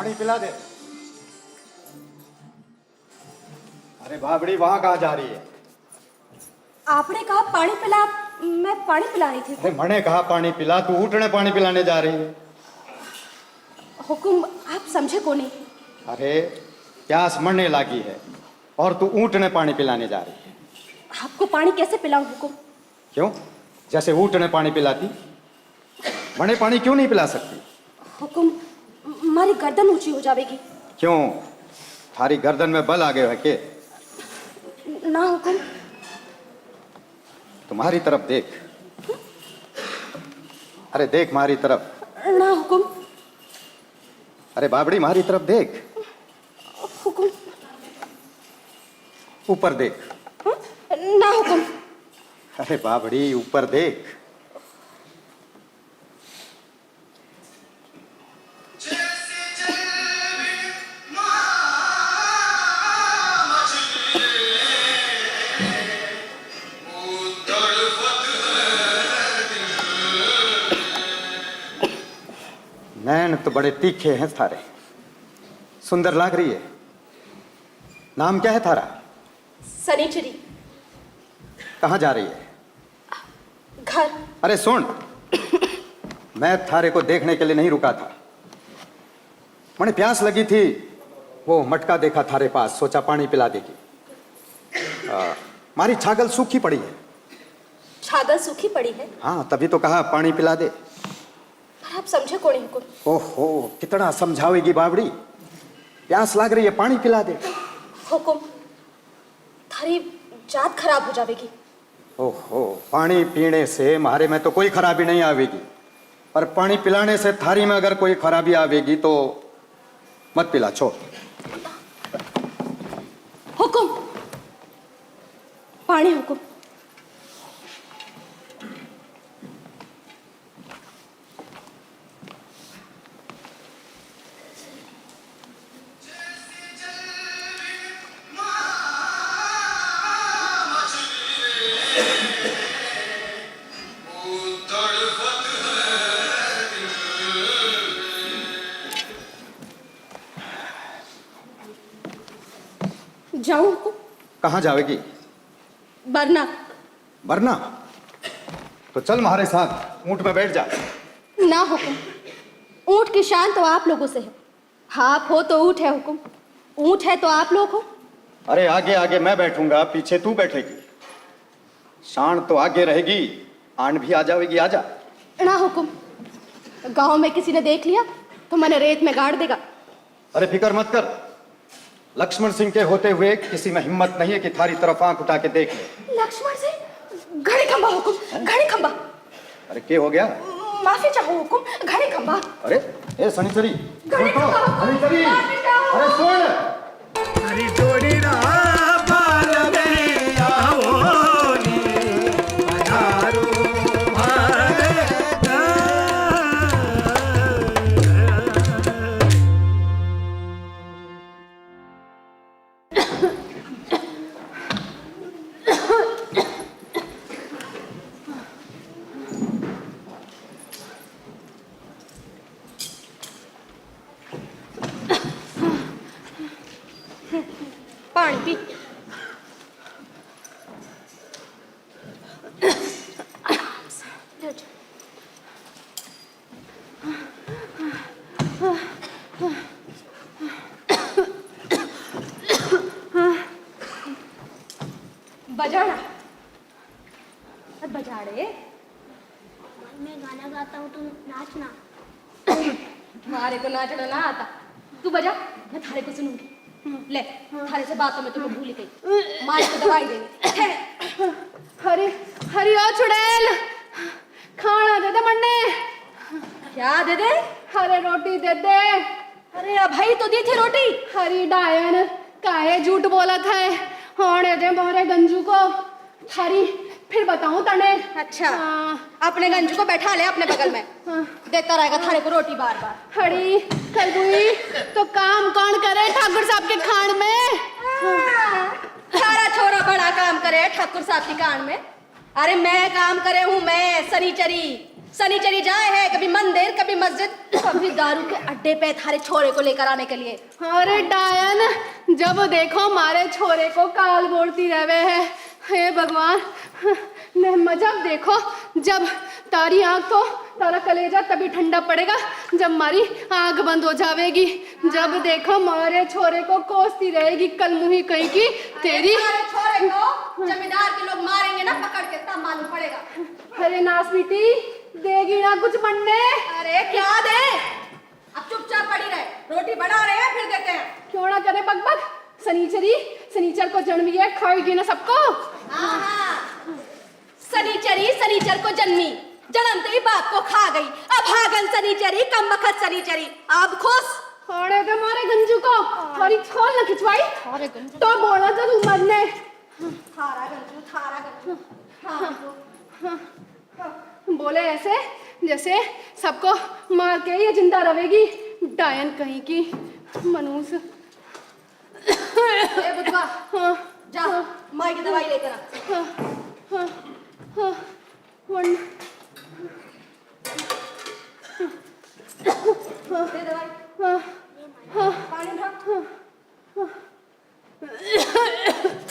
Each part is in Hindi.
पानी पिला दे। अरे बाबड़ी वहां कहाँ जा रही है? आपने कहा पानी पिला, मैं पानी पिला रही थी। अरे मैंने कहा पानी पिला, तू ऊँटने पानी पिलाने जा रही है। हुकुम आप समझे को नहीं। अरे प्यास मरने लगी है और तू ऊँटने पानी पिलाने जा रही है। आपको पानी कैसे पिलाऊं हुकुम? क्यों? जैसे ऊँटने पानी पिलाती, मने पानी क्यों नहीं पिला सकती? हुकुम हमारी गर्दन ऊंची हो जाएगी। क्यों? थारी गर्दन में बल आ गए है के? ना हुकुम। तुम्हारी तरफ देख। अरे देख मारी तरफ। ना हुकुम। अरे बाबड़ी मारी तरफ देख। हुकुम। ऊपर देख। ना हुकुम। अरे बाबड़ी ऊपर देख। नैन तो बड़े तीखे हैं थारे, सुंदर लग रही है। नाम क्या है थारा? सनीचरी। कहाँ जा रही है? घर। अरे सुन, मैं थारे को देखने के लिए नहीं रुका था। मुझे प्यास लगी थी, वो मटका देखा थारे पास, सोचा पानी पिला देगी। मारी छागल सूखी पड़ी है। छागल सूखी पड़ी है? हाँ तभी तो कहा पानी पिला दे। पर आप समझे को नहीं हुकुम। ओहो कितना समझावेगी बाबड़ी, प्यास लग रही है पानी पिला दे। हुकुम थारी जात खराब हो जाएगी। ओहो पानी पीने से मारे में तो कोई खराबी नहीं आवेगी, पर पानी पिलाने से थारी में अगर कोई खराबी आवेगी तो मत पिला, छोड़। हुकुम पानी। हुकुम जाऊं हुकुम? कहाँ जावेगी? बरना। बरना? तो चल हमारे साथ, ऊंट में बैठ जा। ना हुकुम, ऊंट की शान तो आप लोगों से है। आप हो तो ऊंट है हुकुम, ऊंट है तो आप लोग हो। अरे आगे आगे मैं बैठूंगा, पीछे तू बैठेगी। शान तो आगे रहेगी, आन भी आ जाएगी, आजा। ना हुकुम, गांव में किसी ने देख लिया तो मैंने रेत में गाड़ देगा। अरे फिक्र मत कर, लक्ष्मण सिंह के होते हुए किसी में हिम्मत नहीं है कि थारी तरफ आंख उठा के देख ले। लक्ष्मण सिंह? घड़ी खंबा हुकुम, घड़ी खंबा। अरे क्या हो गया? माफी चाहो हुकुम, घड़ी खंबा। अरे ए सनीचरी, घड़ी सुन तो, खंबा। सनीचरी, माफी चाहो। अरे सुन। हरी जोड़ी ना बाल में आओ नी पधारो भारेगा। पानी पी। बजाना बजा रे। मैं गाना गाता हूँ, तुम नाचना। मारे को नाचना ना आता, तू बजा, मैं थारे को सुनूंगी। ले थारे से बातों में तुम्हें भूल गई, मारे को दवाई देनी। हरी हरी ओ चुड़ैल, खाना दे दे मन्ने। क्या दे दे? अरे रोटी दे दे। अरे भाई तो दी थी रोटी। हरी डायन काहे झूठ बोला था, होने दे मोरे गंजू को। हरी फिर बताऊं तने। अच्छा हाँ। अपने गंजू को बैठा ले अपने बगल में, हाँ। देता रहेगा थारे को रोटी बार बार। हरी खलबुई तो काम कौन करे ठाकुर साहब के खान में? सारा छोरा बड़ा काम करे ठाकुर साहब की कान में। अरे मैं काम करे हूँ, मैं सनीचरी सनीचरी जाए है कभी मंदिर कभी मस्जिद, कभी दारू के अड्डे पे थारे छोरे को लेकर आने के लिए। अरे डायन, जब देखो मारे छोरे को काल बोलती रहे है। हे भगवान, जब देखो, जब तारी आँख तो तारा कलेजा तभी ठंडा पड़ेगा जब मारी आँख बंद हो जावेगी। जब देखो मारे छोरे को कोसती रहेगी कल मुही कहीं की तेरी। अरे छोरे को जमींदार के लोग मारेंगे ना पकड़ के, तब मालूम पड़ेगा। अरे नास बेटी, देगी ना कुछ बनने? अरे क्या दे, अब चुपचाप पड़ी रहे, रोटी बना रहे हैं फिर देते हैं। क्यों ना करे बकबक, सनीचर को जन्मी है, खाएगी ना सबको। सनीचर को जन्मी, जन्मते ही बाप को खा गई। अब हागन सनीचरी, कम बखत सनीचरी, अब खुश। अरे तो मारे गंजू को थोड़ी छोल न खिंचवाई, अरे गंजू तो बोला था तू मरने। थारा गंजू बोले ऐसे जैसे सबको मार के ये जिंदा रहेगी। डायन कहीं की मनूस। ए बुधवा, जा माई की दवाई लेकर आ। दे दवाई, पानी भर।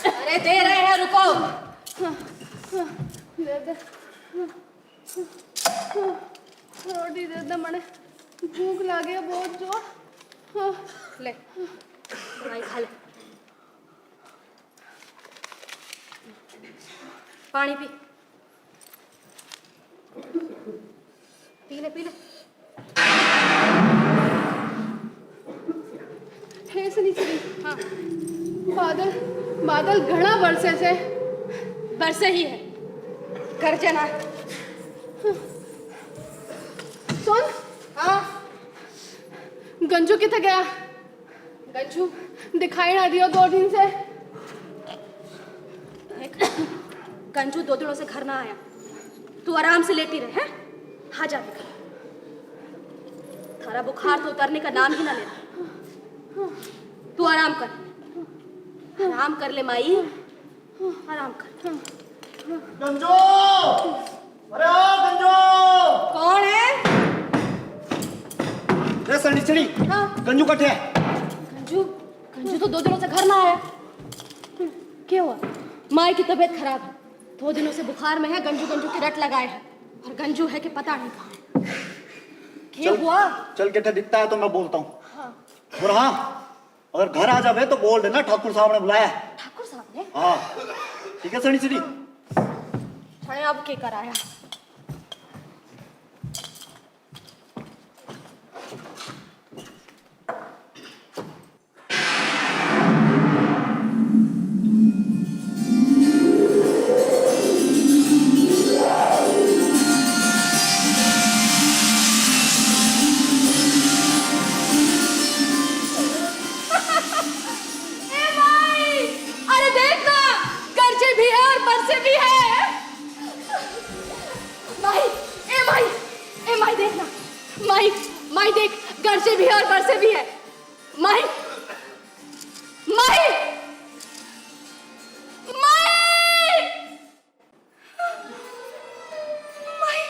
अरे दे रहे हैं, रुको। दे दे रोटी दे दे, मने भूख लागे बहुत जोर। ले दवाई खा ले, पानी पी, पी ले पी ले। हे सनीचरी, हाँ बादल घना बरसे से। बरसे ही है, गर्जना। सुन, हाँ गंजू किथे गया? गंजू दिखाई ना दियो 2 दिन से। गंजू 2 दिनों से घर ना आया। तू आराम से लेटी रहे हैं, हाँ जा निकल। थारा बुखार तो उतरने का नाम ही ना ले। तू आराम कर ले माई, आराम कर। गंजो, अरे ओ गंजो। कौन है? रे सनीचरी, हाँ गंजू कटे है? गंजू तो 2 दिनों से घर ना आया। क्या हुआ? माई की तबीयत खराब है, 2 दिनों से बुखार में है। गंजू की रट लगाए है, और गंजू है कि पता नहीं कहाँ है। क्या हुआ? चल के दिखता है तो मैं बोलता हूँ। हाँ। और हाँ, अगर घर आ जावे तो बोल देना ठाकुर साहब ने बुलाया है। ठाकुर साहब ने? हाँ ठीक है सनीचरी। छड़े अब के कर आया? माई देख, घर से भी है और घर से भी है। माई माई माई माई।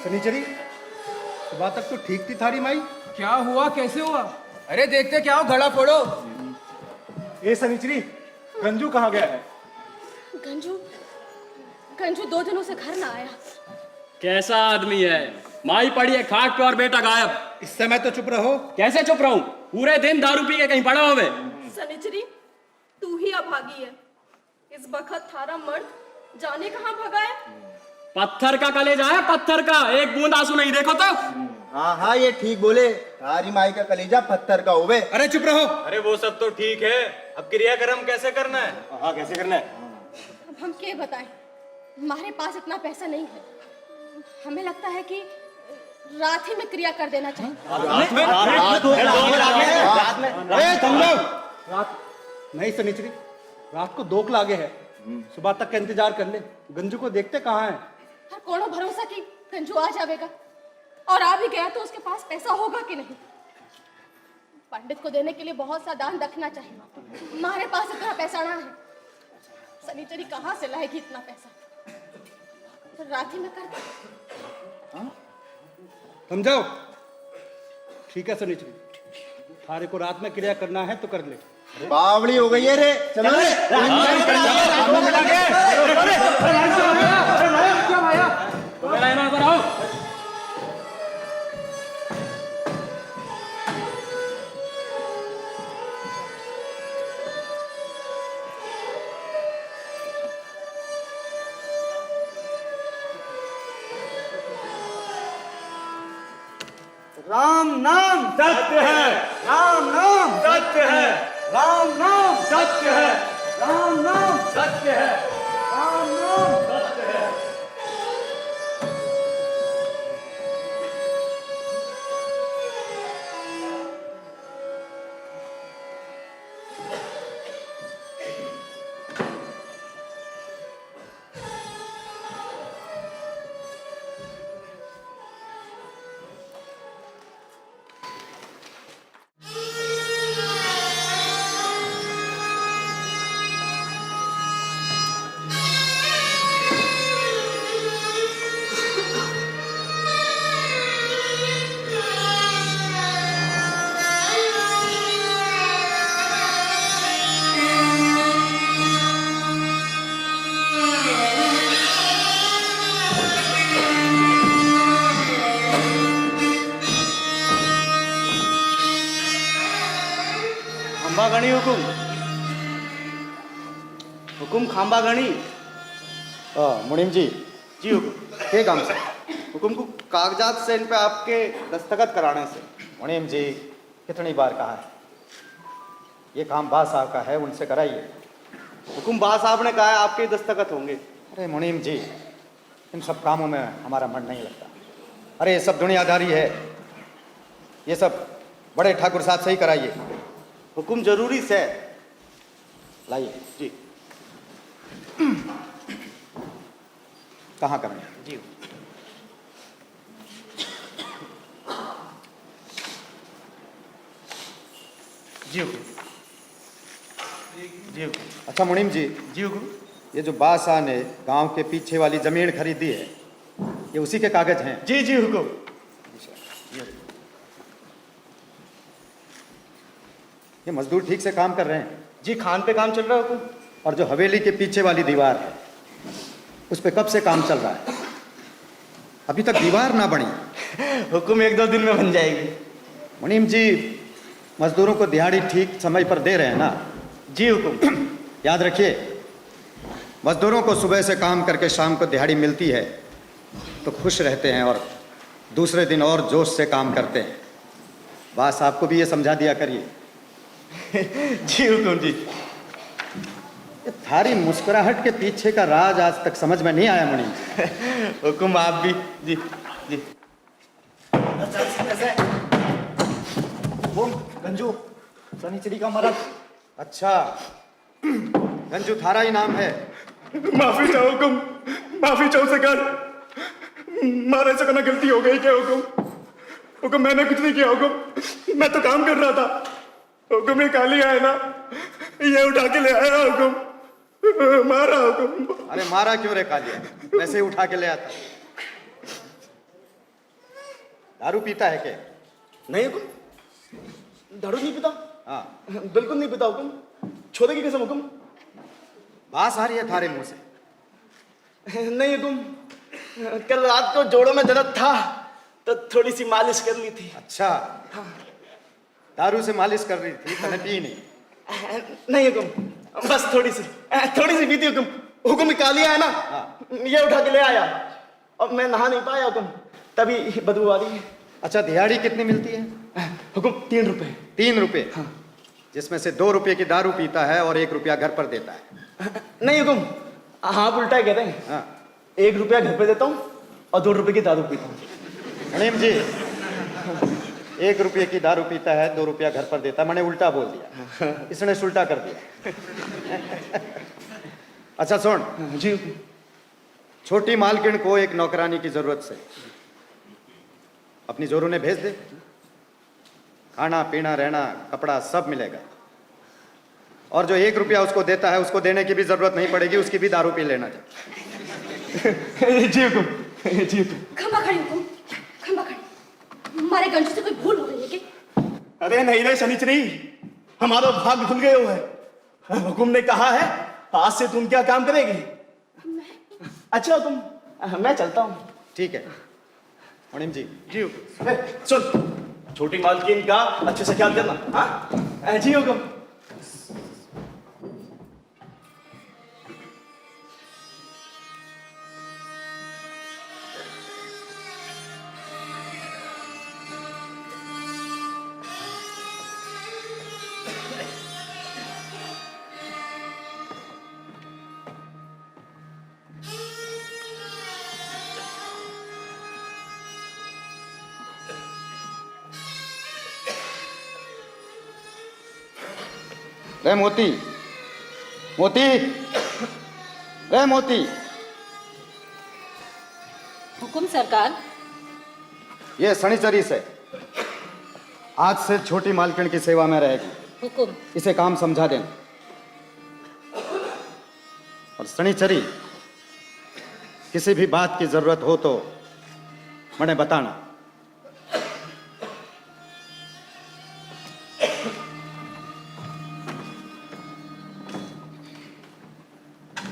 सनीचरी, सुबह तक तो ठीक थी थारी माई। क्या हुआ, कैसे हुआ? अरे देखते क्या हो, घड़ा फोड़ो। ए सनीचरी, गंजू कहाँ गया है? गंजू 2 दिनों से घर ना आया। कैसा आदमी है? माई पड़ी है खाट पे और बेटा गायब। इस समय तो चुप रहो। कैसे चुप रहूं? पूरे दिन दारू पी के कहीं पड़ा हो मैं। सनिचरी, तू ही अभागी है। इस बखत थारा मर्द जाने कहाँ भगा है। पत्थर का कलेजा है, पत्थर का। एक बूंद आंसू नहीं देखो तो। हाँ हाँ, ये ठीक बोले। तारी माई का कलेजा पत्थर का होवे। अरे चुप रहो। अरे वो सब तो ठीक है, अब क्रियाक्रम कैसे करना है? हाँ कैसे करना है? अब हम क्या बताएं, हमारे पास इतना पैसा नहीं है। हमें लगता है कि रात ही में क्रिया कर देना चाहिए। रात नहीं सनीचरी, रात को 2 लागे है। सुबह तक का इंतजार कर ले। गंजू को देखते कहाँ है? और कोनो भरोसा कि गंजू आ जाएगा। और आ भी गया तो उसके पास पैसा होगा कि नहीं? पंडित को देने के लिए बहुत सा दान रखना चाहिए। हमारे पास इतना पैसा ना है। सनीचरी कहाँ से लाएगी इतना पैसा? तो रात ही में कर दे। समझाओ। ठीक है सनीचरी, थारे को रात में क्रिया करना है तो कर ले। बावड़ी हो गई है रे, चलो रे। राम नाम सत्य है, राम नाम सत्य है, राम नाम सत्य है, राम नाम सत्य है, राम नाम सत्य है। खांबा गणी हुकुम, हुकुम खांबा गणी। मुनीम जी, जी हुकुम। के काम से? हुकुम को कागजात से इन पे आपके दस्तखत कराने से। मुनीम जी, कितनी बार कहा है, ये काम बा साहब का है, उनसे कराइए। हुकुम बा साहब ने कहा है आपके दस्तखत होंगे। अरे मुनीम जी, इन सब कामों में हमारा मन नहीं लगता। अरे ये सब दुनियादारी है, ये सब बड़े ठाकुर साहब से ही कराइए। हुकुम जरूरी से। लाइए। जी कहाँ करना? जी जी हुकुम, जी हुकुम। अच्छा मुनीम जी, जी हुकुम। ये जो बादशाह ने गांव के पीछे वाली जमीन खरीदी है, ये उसी के कागज हैं? जी जी हुकुम। ये मजदूर ठीक से काम कर रहे हैं? जी खान पे काम चल रहा है हुकुम। और जो हवेली के पीछे वाली दीवार है, उस पे कब से काम चल रहा है? अभी तक दीवार ना बनी। हुकुम 1-2 दिन में बन जाएगी। मुनीम जी, मजदूरों को दिहाड़ी ठीक समय पर दे रहे हैं ना? जी हुकुम। याद रखिए, मजदूरों को सुबह से काम करके शाम को दिहाड़ी मिलती है तो खुश रहते हैं और दूसरे दिन और जोश से काम करते हैं। बात साहब को भी ये समझा दिया करिए। जी हुकुम जी। ये थारी मुस्कुराहट के पीछे का राज आज तक समझ में नहीं आया मुनीम जी। हुकुम आप भी। जी जी। वो गंजू, सनीचरी का मर्द। अच्छा, गंजू थारा ही नाम है? माफी चाहो हुकुम, माफी चाहो सरकार, मारे से करना गलती हो गई क्या हुकुम? हुकुम मैंने कुछ नहीं किया हुकुम, मैं तो काम कर रहा था। हुकुम ये काली है ना, ये उठा के ले आया हुकुम, मारा हुकुम। अरे मारा क्यों रे कालिया, वैसे ही उठा के ले आता। दारू पीता है क्या? नहीं हुकुम, दारू नहीं पीता। हाँ, बिल्कुल नहीं पीता हुकुम, छोड़े की कसम हुकुम। बात आ रही है थारे मुंह से। नहीं हुकुम, कल रात को जोड़ों में दर्द था तो थोड़ी सी मालिश कर ली थी। अच्छा, दारू से मालिश कर रही थी, तने पी नहीं? नहीं हुकुम, बस थोड़ी सी पीती हुकुम। हुकुम कालिया है ना, ये उठा के ले आया और मैं नहा नहीं पाया हुकुम, तभी बदबू आ रही है। अच्छा, दिहाड़ी कितनी मिलती है? हुकुम 3 रुपए। 3 रुपए? हाँ। जिसमें से 2 रुपए की दारू पीता है और 1 रुपया घर पर देता है। नहीं हुकुम, आप उल्टा कह रहे हैं। हाँ। 1 रुपया घर पे देता हूँ और 2 रुपए की दारू पीता हूँ। मुनीम जी, 1 रुपये की दारू पीता है, 2 रुपया घर पर देता है, मैंने उल्टा बोल दिया, इसने सुल्टा कर दिया। अच्छा सुन जी, छोटी मालकिन को एक नौकरानी की जरूरत से अपनी जोरू ने भेज दे, खाना पीना रहना कपड़ा सब मिलेगा। और जो 1 रुपया उसको देता है उसको देने की भी जरूरत नहीं पड़ेगी, उसकी भी दारू पी लेना चाहिए। जी हुकुम, जी हुकुम। खंबा खड़ी हुकुम, खंबा खड़ी। हमारे गंजू से कोई भूल हो रही है क्या? अरे नहीं रे शनिचरी, हमारा भाग खुल गए हुआ है। हुकुम ने कहा है आज से तुम क्या काम करेगी? अच्छा हुकुम, मैं चलता हूँ। ठीक है मुनीम जी। जी हुकुम। सुन, छोटी मालकिन का अच्छे से ख्याल करना। हाँ जी हुकुम। रे मोती, मोती, रे मोती। हुकुम सरकार। ये शनिचरी से आज से छोटी मालकिन की सेवा में रहेगी। हुकुम। इसे काम समझा देना। और शनिचरी किसी भी बात की जरूरत हो तो मैंने बताना।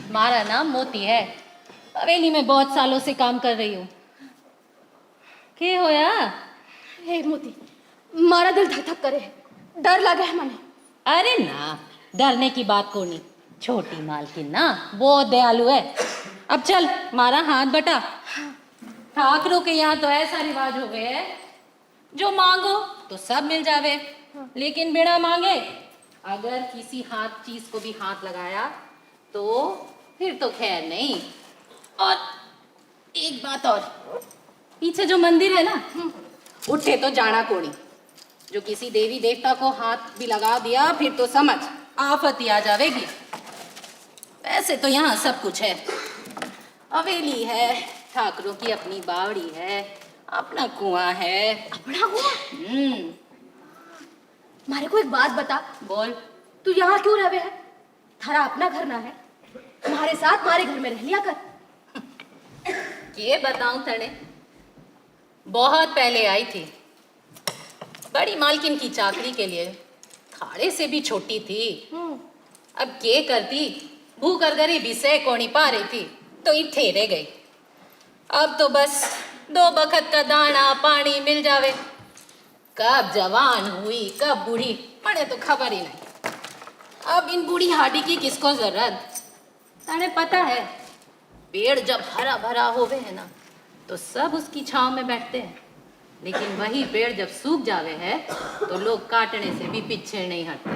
हमारा नाम मोती है, हवेली में बहुत सालों से काम कर रही हूँ। क्या होया? हे मोती, मारा दिल धक धक करे, डर लगा है मने। अरे ना, डरने की बात को नहीं। छोटी मालकिन ना बहुत दयालु है। अब चल मारा हाथ बटा। ठाकरों के यहाँ तो ऐसा रिवाज हो गया है, जो मांगो तो सब मिल जावे, लेकिन बिना मांगे अगर किसी हाथ चीज को भी हाथ लगाया तो फिर तो खैर नहीं। और एक बात और, पीछे जो मंदिर है ना, उठे तो जाना कोनी। जो किसी देवी देवता को हाथ भी लगा दिया फिर तो समझ आफत ही आ जाएगी। वैसे तो यहाँ सब कुछ है, हवेली है, ठाकरों की अपनी बावड़ी है, अपना कुआं है। अपना हुआ? मारे को एक बात बता। बोल। तू यहाँ क्यों रहे है? थारा अपना घर ना है? हमारे साथ हमारे घर में रह लिया कर। ये बताऊं तने, बहुत पहले आई थी, बड़ी मालकिन की चाकरी के लिए, थाड़े से भी छोटी थी। अब क्या करती, भूख और गरीबी से कोनी पा रही थी तो इत्थे रह गई। अब तो बस 2 बखत का दाना पानी मिल जावे। कब जवान हुई कब बूढ़ी पड़े तो खबर ही नहीं। अब इन बूढ़ी हाडी की किसको जरूरत? ताने पता है, पेड़ जब हरा भरा होवे है ना तो सब उसकी छांव में बैठते हैं, लेकिन वही पेड़ जब सूख जावे है तो लोग काटने से भी पीछे नहीं हटते।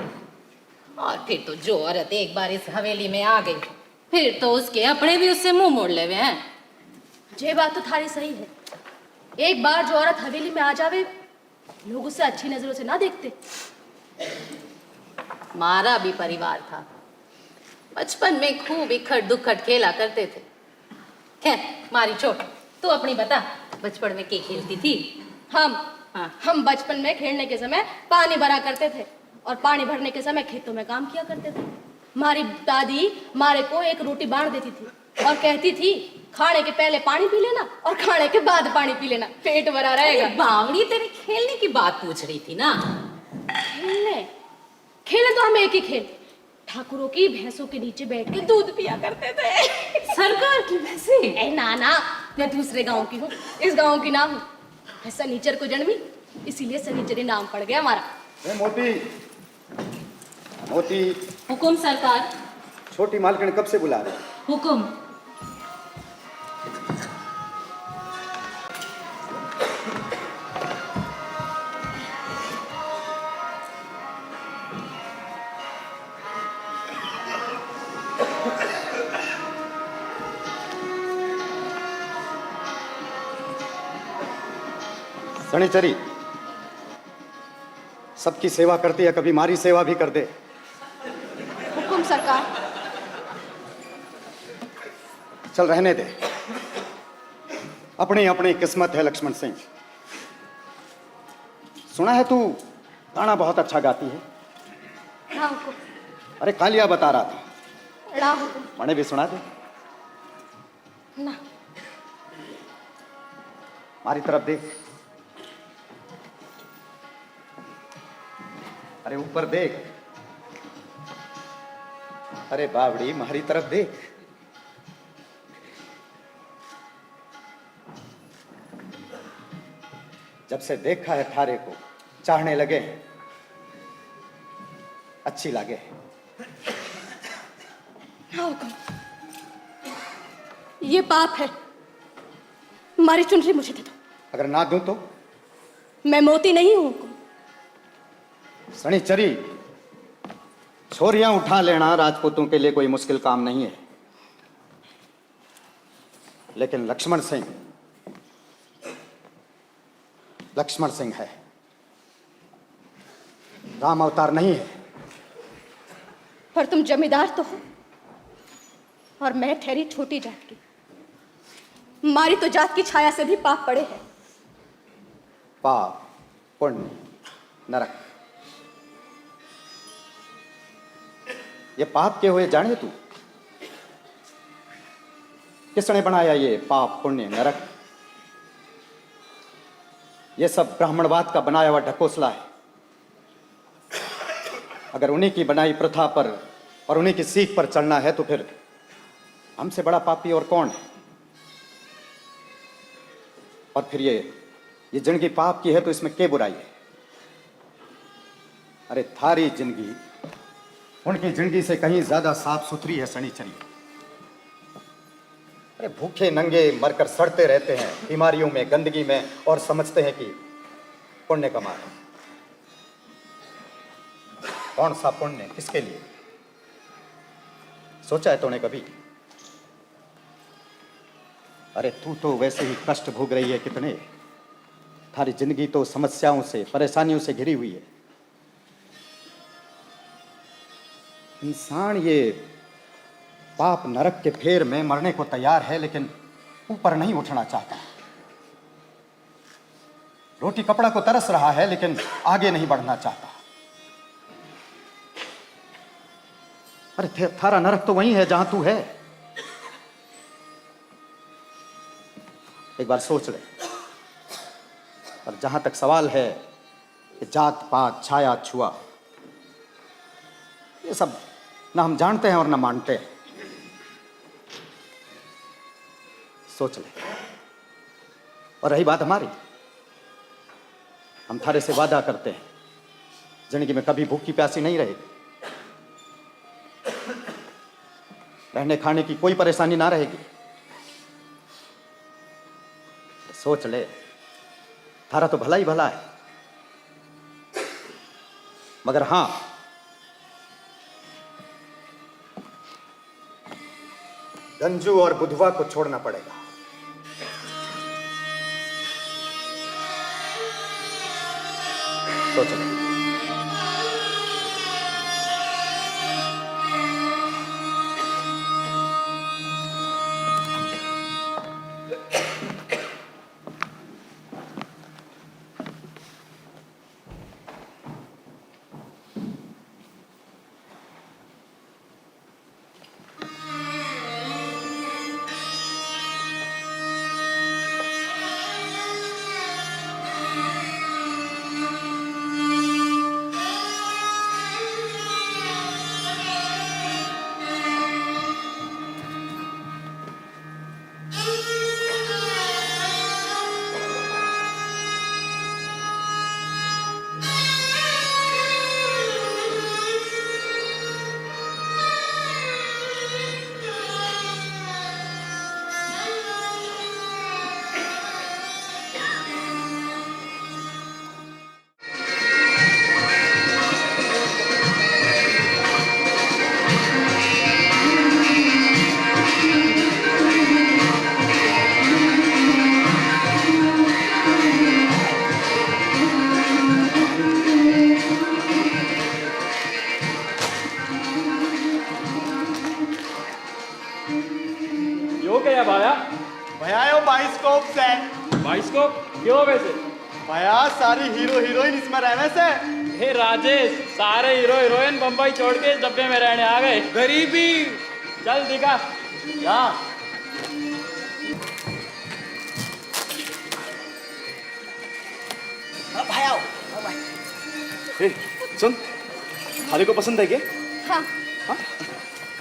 और फिर तो जो औरत एक बार इस हवेली में आ गई फिर तो उसके अपने भी उससे मुंह मोड़ लेवे हैं। ये बात तो थारी सही है। एक बार जो औरत हवेली में आ जावे लोग उसे अच्छी नजरों से ना देखते। मारा भी परिवार था, बचपन में खूब इखट दुखट खेला करते थे। खैर मारी छोड़, तू अपनी बता, बचपन में क्या खेलती थी? हम बचपन में खेलने के समय पानी भरा करते थे और पानी भरने के समय खेतों में काम किया करते थे। हमारी दादी मारे को एक रोटी बांट देती थी और कहती थी खाने के पहले पानी पी लेना और खाने के बाद पानी पी लेना, पेट भरा रहेगा। बावड़ी तेरी खेलने की बात पूछ रही थी ना। खेले तो हम एक ही खेल, ठाकुरों की भैंसों के नीचे बैठ के दूध पिया करते थे। सरकार की भैंसे? ना, मैं दूसरे गांव की हूँ, इस गांव की ना हूँ। सनीचर को जन्मी, इसीलिए सनीचरी नाम पड़ गया हमारा। मोती, मोती। हुकुम सरकार। छोटी मालकिन कब से बुला रही? हुकुम। शनिचरी सबकी सेवा करती है, कभी हमारी सेवा भी कर दे। हुकुम सरकार। चल रहने दे, अपनी अपनी किस्मत है लक्ष्मण सिंह। सुना है तू गाना बहुत अच्छा गाती है। ना हुकुम, अरे कालिया बता रहा था, ना हुकुम, मैंने भी सुना दे। ना। हमारी तरफ देख, अरे ऊपर देख, अरे बावड़ी हमारी तरफ देख। जब से देखा है थारे को चाहने लगे, अच्छी लगे। ना हुकुम, ये पाप है। हमारी चुनरी मुझे दे दो। अगर ना दूं तो? मैं मोती नहीं हूं हुकुम। शनिचरी, छोरियां उठा लेना राजपूतों के लिए कोई मुश्किल काम नहीं है, लेकिन लक्ष्मण सिंह है, राम अवतार नहीं है। पर तुम जमींदार तो हो और मैं ठहरी छोटी जात की। हमारी तो जात की छाया से भी पाप पड़े हैं। पाप, पुण्य, नरक, ये पाप के हुए जाने तू? किसने बनाया ये पाप, पुण्य, नरक? ये सब ब्राह्मणवाद का बनाया हुआ ढकोसला है। अगर उन्हीं की बनाई प्रथा पर और उन्हीं की सीख पर चलना है तो फिर हमसे बड़ा पापी और कौन है? और फिर ये जिंदगी पाप की है तो इसमें क्या बुराई है? अरे थारी जिंदगी उनकी जिंदगी से कहीं ज्यादा साफ सुथरी है शनिचरी। अरे भूखे नंगे मरकर सड़ते रहते हैं बीमारियों में, गंदगी में, और समझते हैं कि पुण्य कमा रहे। कौन सा पुण्य, किसके लिए? सोचा है तूने कभी? अरे तू तो वैसे ही कष्ट भोग रही है कितने। थारी जिंदगी तो समस्याओं से, परेशानियों से घिरी हुई है। इंसान ये पाप नरक के फेर में मरने को तैयार है, लेकिन ऊपर नहीं उठना चाहता। रोटी कपड़ा को तरस रहा है, लेकिन आगे नहीं बढ़ना चाहता। अरे थारा नरक तो वही है जहां तू है। एक बार सोच ले। और जहां तक सवाल है कि जात पात, छाया छुआ, ये सब ना हम जानते हैं और ना मानते हैं। सोच ले। और रही बात हमारी, हम थारे से वादा करते हैं जिंदगी में कभी भूखी प्यासी नहीं रहेगी, रहने खाने की कोई परेशानी ना रहेगी। तो सोच ले, थारा तो भला ही भला है। मगर हां, गंजू और बुधवा को छोड़ना पड़ेगा। सोच ले। यो क्या भाया? भैया यो बाइस्कोप से। बाइस्कोप क्यों वैसे? भैया सारी हीरो हीरोइन इसमें रहने से। हे राजेश, सारे हीरो हीरोइन बम्बई छोड़ के इस डब्बे में रहने आ गए। गरीबी। चल दिखा यहाँ। भाई आओ। ए, सुन, थारे को पसंद है क्या? हाँ,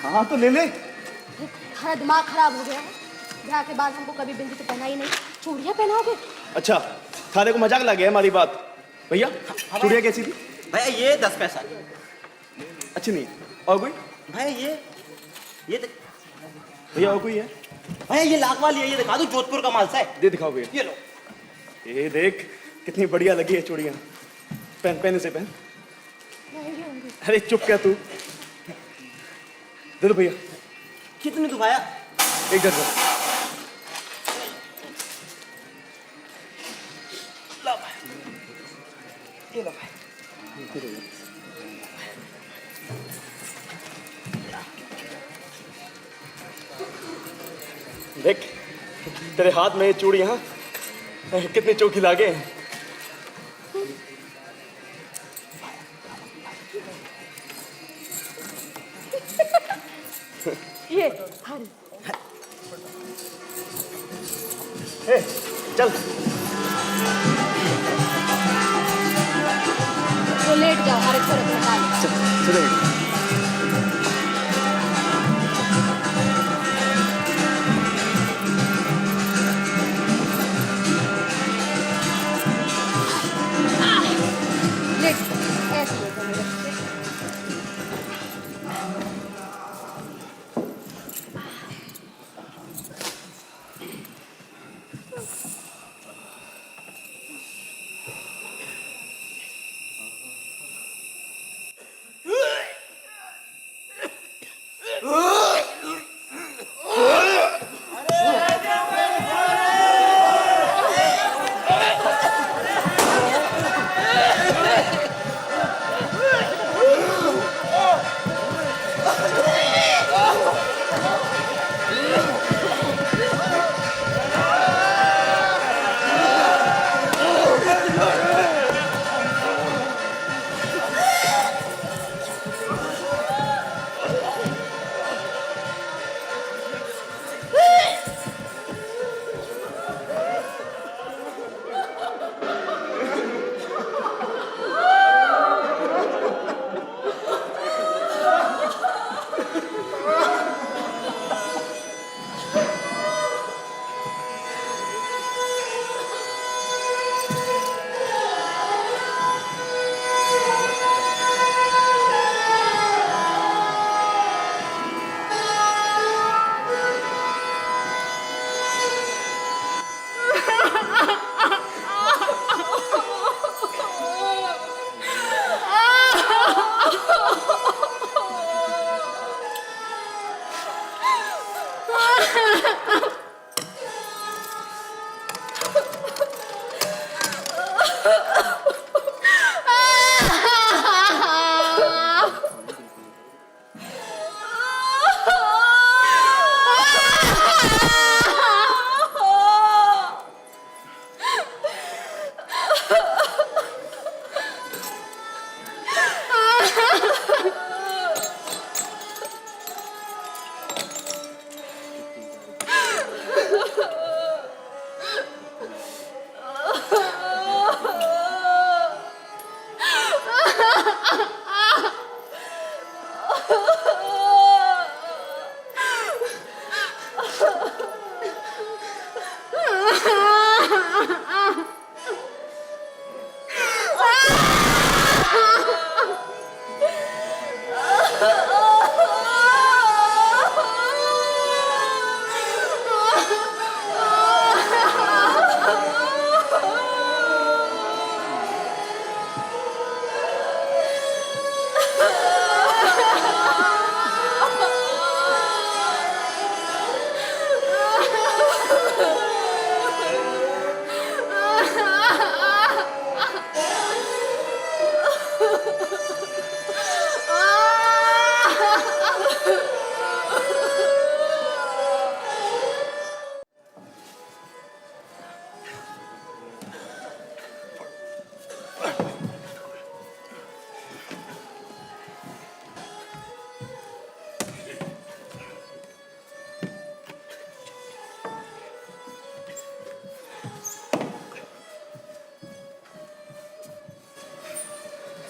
हाँ तो ले ले। तुम्हारा दिमाग खराब हो गया है। ब्याह के बाद हमको कभी बिंदी तो पहनाई नहीं, चूड़ियाँ पहनाओगे? अच्छा, थारे को मजाक लगे हमारी बात। भैया चूड़िया कैसी थी? भैया ये 10 पैसा। अच्छी नहीं। और कोई? भैया ये भैया और कोई है? भैया ये लाख वाली है, ये दिखा दो, जोधपुर का माल सा है। दे दिखाओ भैया। ये लो। ये देख कितनी बढ़िया लगी है चूड़ियाँ। पहन पहन इसे पहन। अरे चुप क्या तू। दे दो भैया। कितने तू भैया? 1 दर्जन। लो भाई, ये लो भाई। देख तेरे हाथ में ये चूड़ियाँ कितनी चौकी लागे हैं। ये हर ए, चल। तो लेट जाओ, हर एक को रखना है। चलो। लेट ऐसे लेकर मेरे बच्चे।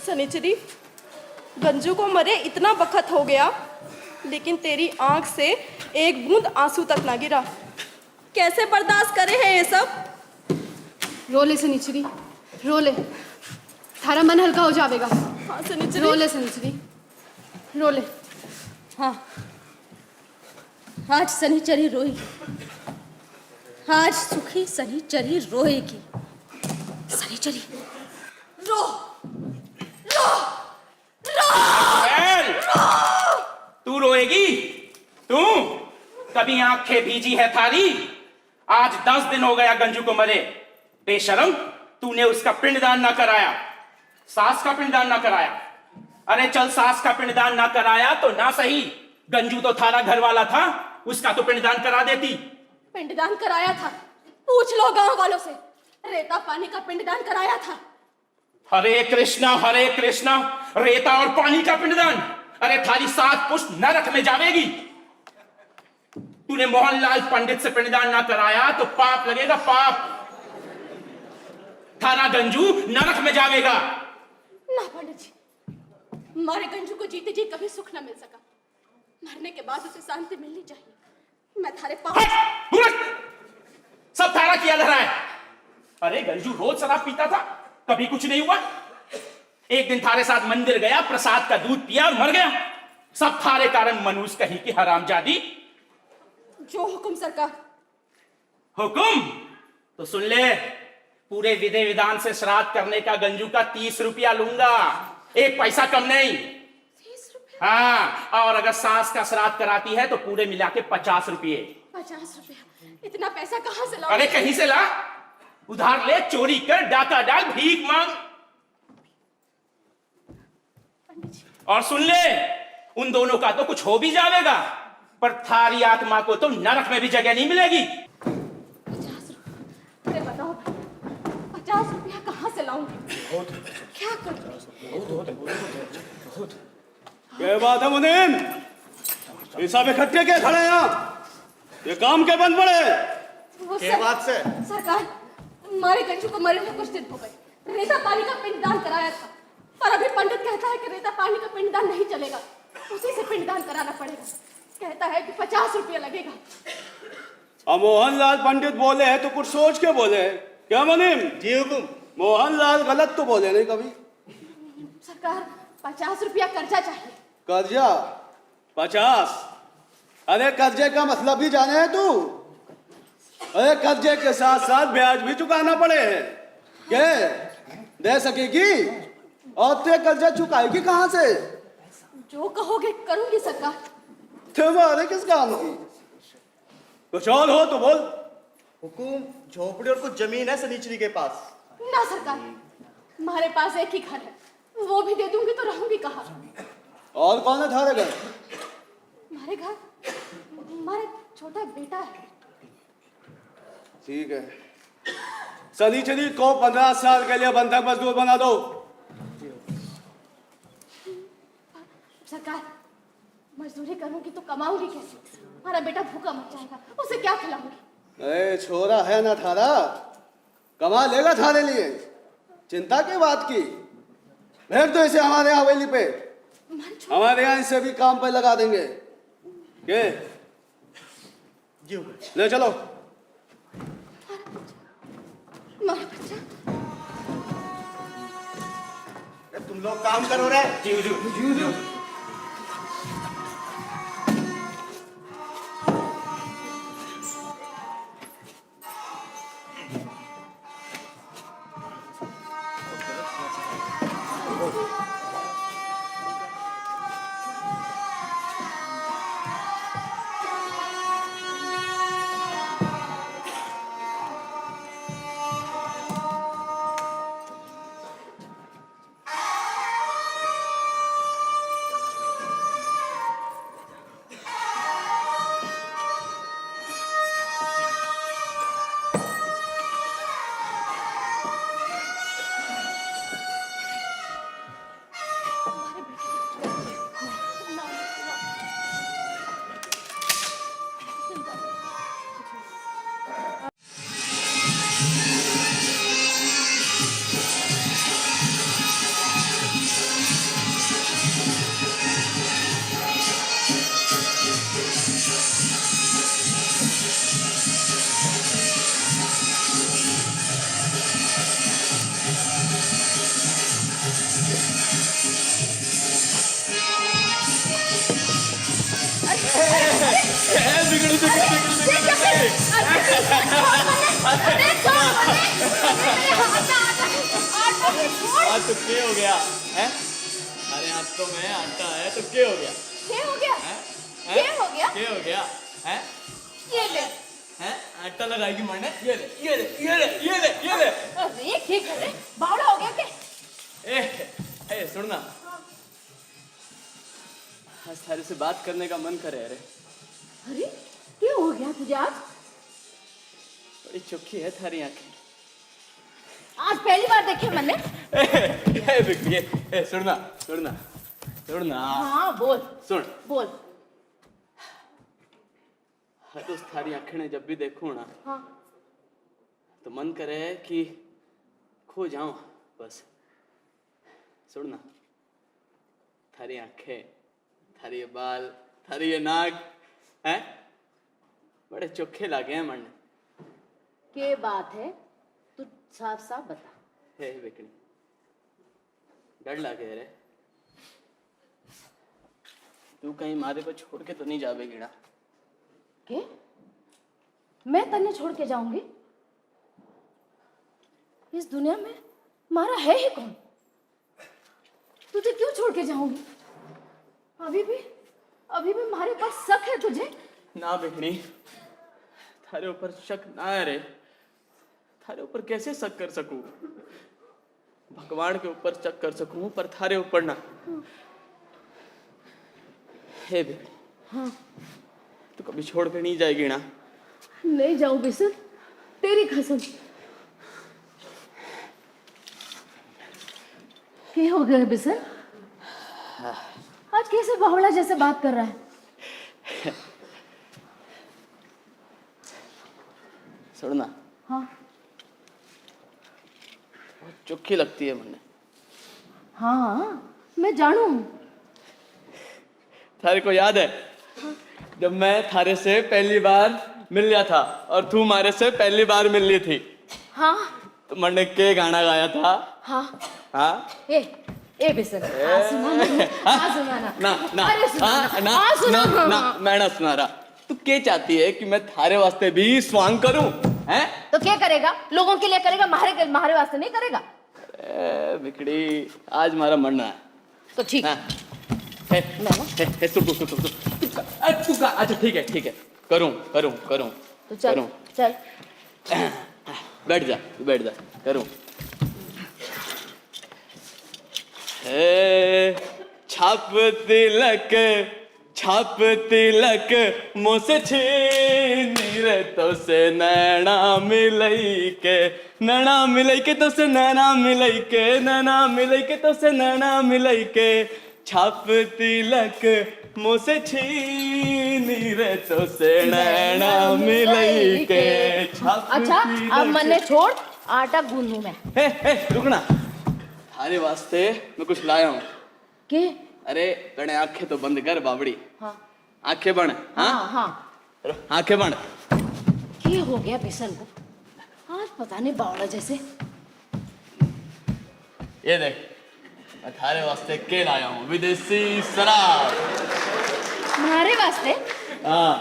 सनिचरी, गंजू को मरे इतना वक्त हो गया, लेकिन तेरी आंख से एक बूंद आंसू तक ना गिरा। कैसे बर्दाश्त करे है ये सब? रो ले सनिचरी, रो ले, थारा मन हल्का हो जाएगा। हाँ सनिचरी, रो ले सनिचरी, रो ले। हाँ, आज सनिचरी रोएगी, आज सुखी सनिचरी रोएगी। सनिचरी रो रो रो। तू रोएगी? तू कभी आंखें भीजी है थारी? आज 10 दिन हो गया गंजू को मरे। बेशरम, तूने उसका पिंडदान ना कराया, सास का पिंडदान ना कराया। अरे चल, सास का पिंडदान ना कराया तो ना सही, गंजू तो थारा घर वाला था, उसका तो पिंडदान करा देती। पिंडदान कराया था, पूछ लो गांव वालों से। रेता पानी का पिंडदान कराया था। हरे कृष्णा, रेता और पानी का पिंडदान। अरे थारी 7 पुष्ट नरक में जावेगी। तूने मोहनलाल पंडित से पिंडदान ना कराया तो पाप लगेगा, पाप। थारा गंजू नरक में जावेगा। ना पंडित जी, मारे गंजू को जीते जी कभी सुख न मिल सका। मरने के बाद उसे शांति मिलनी चाहिए। मैं थारे पाप। सब थारा किया धरा है। अरे गंजू रोज शराब पीता था, कभी कुछ नहीं हुआ। एक दिन थारे साथ मंदिर गया, प्रसाद का दूध पिया और मर गया। सब थारे कारण। मनूस कहीं की हरामजादी। जो हुकुम सरकार। हुकुम तो सुन ले, पूरे विधि विधान से श्राद्ध करने का गंजू का 30 रुपया लूंगा, 1 पैसा कम नहीं। 30 रुपया? हाँ, और अगर सास का श्राद्ध कराती है तो पूरे मिला के 50 रुपये। 50 रुपया? इतना पैसा कहाँ से लाऊं? अरे कहीं से ला, उधार ले, चोरी कर, डाका डाल, भीख मांग। और सुन ले, उन दोनों का तो कुछ हो भी जाएगा, पर थारी आत्मा को तो नरक में भी जगह नहीं मिलेगी। 50 रुपया? अरे बताओ, 50 रुपया कहाँ से लाऊंगी? क्या करूं? क्या बात है मुनीम? ये सब इकट्ठे के खड़े हैं? ये काम के बंद पड़े? वो क्या बात से? सरकार, मारे गंजू को मरे हुए कुछ दिन हो गए। रेता पानी का पिंडदान कराया था, पर अभी पंडित कहता है कि रेता पानी का पिंडदान नहीं चलेगा, उसी से पिंडदान कराना पड़ेगा। कहता है कि 50 रुपया लगेगा। अब मोहनलाल पंडित बोले हैं तो कुछ सोच के बोले हैं क्या मुनीम? जी हुकुम। मोहनलाल गलत तो बोले नहीं कभी। सरकार, 50 रुपया कर्जा चाहिए। कर्जा 50? अरे कर्जे का मतलब भी जाने है तू? अरे कर्जे के साथ साथ ब्याज भी चुकाना पड़े है। क्या दे सकेगी? और ते कर्जा चुकाएगी कहाँ से? जो कहोगे करूंगी सरकार। तुम्हारे किस काम की? कुछ और हो तो बोल। हुकुम, झोपड़ी और कुछ जमीन है सनीचरी के पास। ना सरकार, हमारे पास एक ही घर है, वो भी दे दूंगी तो रहूंगी कहाँ? और कौन है थारे घर? हमारे घर हमारा छोटा बेटा है। ठीक है, सनीचरी को 15 साल के लिए बंधक मजदूर बना दो। सरकार, मजदूरी करूंगी तो कमाऊंगी कैसे? हमारा बेटा भूखा मर जाएगा, उसे क्या खिलाऊंगी? अरे छोरा है ना थारा, कमा लेगा थारे लिए, चिंता की बात की। भेज दो इसे हमारे हवेली पे, हमारे यहाँ इसे भी काम पे लगा देंगे। के जी हुकुम। ले चलो। हमारा बच्चा। तुम लोग काम करो रे। जी हुजूर। अरे देख या फिर अरे छोड़ मने मेरे हाथ में आटा छोड़ आज तो क्या हो गया है? अरे हाथों में आटा है तो क्या हो गया? क्या हो गया? क्या हो गया? क्या हो गया है? ये ले हैं? आटा लगाएगी मरने? ये ले ये ले ये ले ये ले ये ले। अरे क्या कर रहे? बावड़ा हो गया क्या? ए सुन ना, आज थारे से बात करने का मन करे। अरे अरे क्या हो गया तुझे आज? बड़ी चौखी है थारी आंखें। आज पहली बार देखे मैंने। सुन ना हाँ बोल सुन। बोल। हाँ तो थारी आंखें ने जब भी देखूं ना हाँ तो मन करे कि खो जाऊं बस। सुन ना, थारी आंखें, थारी ये बाल, थारी ये नाक हैं बड़े चोखे लागे हैं मन। क्या बात है? तू साफ साफ बता। हे बिकनी, डर लागे रे। तू कहीं मारे को छोड़ के तो नहीं जावेगी ना? के? मैं तन्ने छोड़ के जाऊंगी? इस दुनिया में मारा है ही कौन? तुझे क्यों छोड़ के जाऊंगी? अभी भी मारे पास शक है तुझे? ना बिकनी, थारे ऊपर शक ना है रे। थारे ऊपर कैसे शक कर सकूं? भगवान के ऊपर शक कर सकूं पर थारे ऊपर ना। हे बिकनी, हाँ तू कभी छोड़ के नहीं जाएगी ना? नहीं जाऊं बिसन, तेरी कसम। क्या हो गया बिसन? आज कैसे बावड़ा जैसे बात कर रहा है? सुन ना, हाँ बहुत चुक्की लगती है मुझे। हाँ मैं जानू। थारे को याद है जब मैं थारे से पहली बार मिल लिया था और तू मारे से पहली बार मिल ली थी? हाँ तो मैंने के गाना गाया था? हाँ हाँ ए बिसन, सुना ना अरे सुना ना मैं ना सुना रहा। तू क्या चाहती है कि मैं थारे वास्ते भी स्वांग करूं हैं? तो क्या करेगा? लोगों के लिए करेगा, मारे वास्ते नहीं करेगा। बिकड़ी, आज मारा मरना है तो ठीक है। अच्छा ठीक है करूं तो चल चल बैठ जा करूं। छाप तिलक मोसे छीनी रे तो से नैना मिलई के तो से नैना मिलई के छाप तिलक मोसे छीनी रे तो से नैना मिलई के। अच्छा अब मन्ने छोड़, आटा गूंदूं मैं। रुकना, थारे वास्ते मैं कुछ लाया हूँ। के? अरे तने आंखें तो बंद कर बाबड़ी। हाँ आंखें बंद। हाँ आंखें बंद। क्या हो गया बिसन को? आज पता नहीं बावड़ा जैसे। ये देख, मैं थारे वास्ते के लाया हूँ, विदेशी शराब। तुम्हारे वास्ते? हाँ।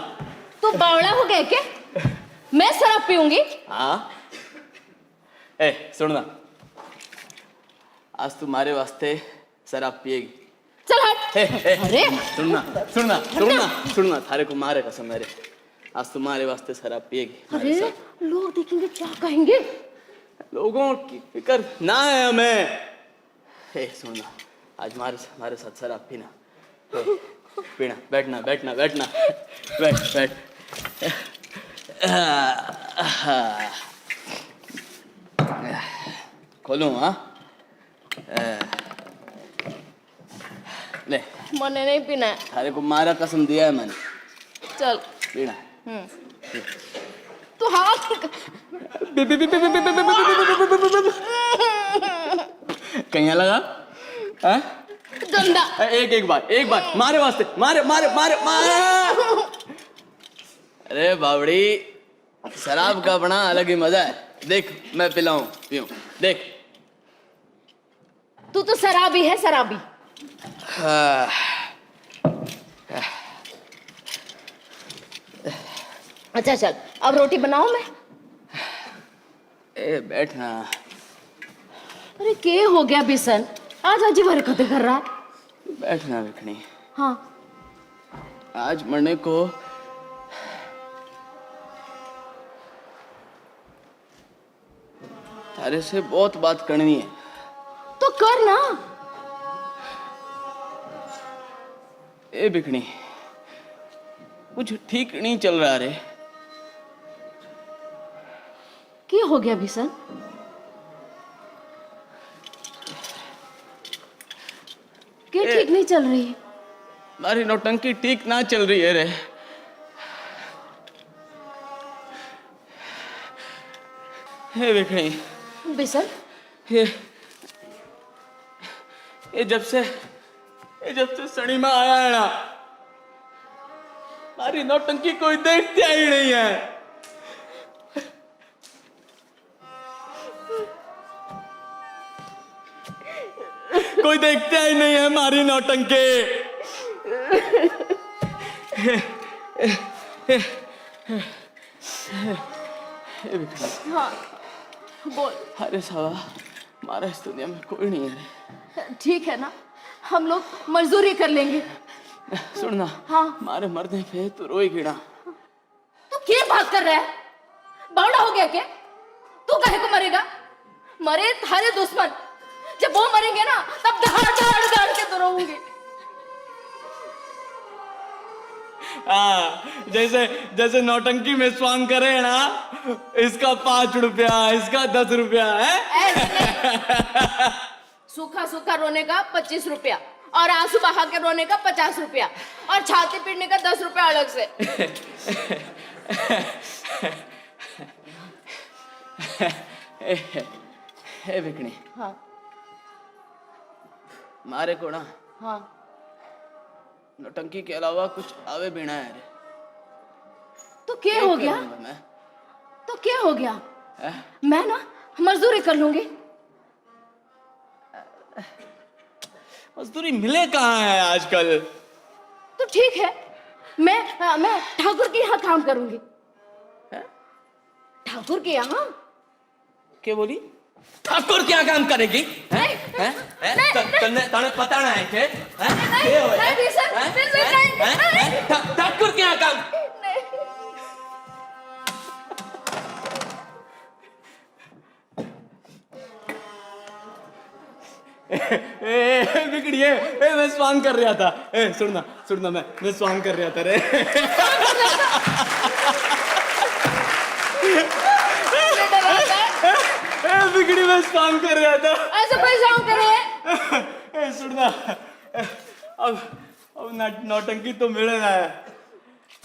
तू बावड़ा हो गया क्या? मैं शराब पीऊंगी? हाँ सुन ना, आज तुम्हारे वास्ते शराब पिएगी। चल हट। अरे सुनना थारे को मारे कसम मेरे, आज तुम्हारे वास्ते शराब पिएगी। अरे लोग देखेंगे क्या कहेंगे? लोगों की फिक्र ना है हमें। सुनना, आज हमारे साथ शराब पीना। बैठना बैठ। खोलूं? हाँ ले, मैंने नहीं पीना है। थारे को मारा कसम दिया है मैंने। चल पीना। तू हाथ कहीं लगा? गंदा। एक बार मारे वास्ते मारे। अरे बावड़ी, शराब का बना अलग ही मजा है। देख मैं पीऊं देख। तू तो शराबी है, शराबी। अच्छा चल, अब रोटी बनाऊं मैं? ए बैठना। अरे के हो गया बिसन, आज अजीब हरकतें कर रहा है। बैठना बिकनी। हाँ आज मरने को तारे से बहुत बात करनी है। तो कर ना। ए बिकनी, कुछ ठीक नहीं चल रहा रे। क्या हो गया बिसन? क्या ठीक नहीं चल रही है? हमारी नौटंकी ठीक ना चल रही है रे। हे बिकनी बिसन, ये जब से सनी में आया है ना, हमारी नौटंकी कोई देखते ही नहीं है। कोई देखते ही नहीं है हमारी नौटंकी। हाँ बोल। अरे सावा, हमारा इस दुनिया में कोई नहीं है। ठीक है ना, हम लोग मजदूरी कर लेंगे। सुनना, हाँ हमारे मरने पे तू रोएगी ना। तू क्या बात कर रहा है? बावड़ा हो गया क्या? तू काहे को मरेगा? मरे थारे दुश्मन, जब वो मरेंगे ना तब दहाड़ के तो रोऊंगी। जैसे नौटंकी में स्वांग करे ना, इसका 5 रुपया, इसका 10 रुपया है। सूखा सूखा रोने का 25 रुपया और आंसू बहा के रोने का 50 रुपया और छाती पीटने का 10 रुपया अलग से। हे बिकनी, हाँ मारे को ना हाँ नौटंकी के अलावा कुछ आवे बिना है रे। तो क्या हो गया? मैं तो क्या हो गया? है? मैं ना मजदूरी कर लूंगी। मजदूरी मिले कहाँ है आजकल? तो ठीक है, मैं ठाकुर के यहाँ काम करूंगी। ठाकुर के यहाँ? क्या बोली? ठाकुर क्या काम करेगी? तने पता ना है के? ठाकुर क्या काम? बिगड़ी है। मैं स्वांग कर रहा था। सुनना मैं स्वांग कर रहा था रे। बिगड़ी मैं स्वांग कर रहा था। ऐसा कोई स्वांग करे? सुनना, अब नौटंकी तो मिले ना है,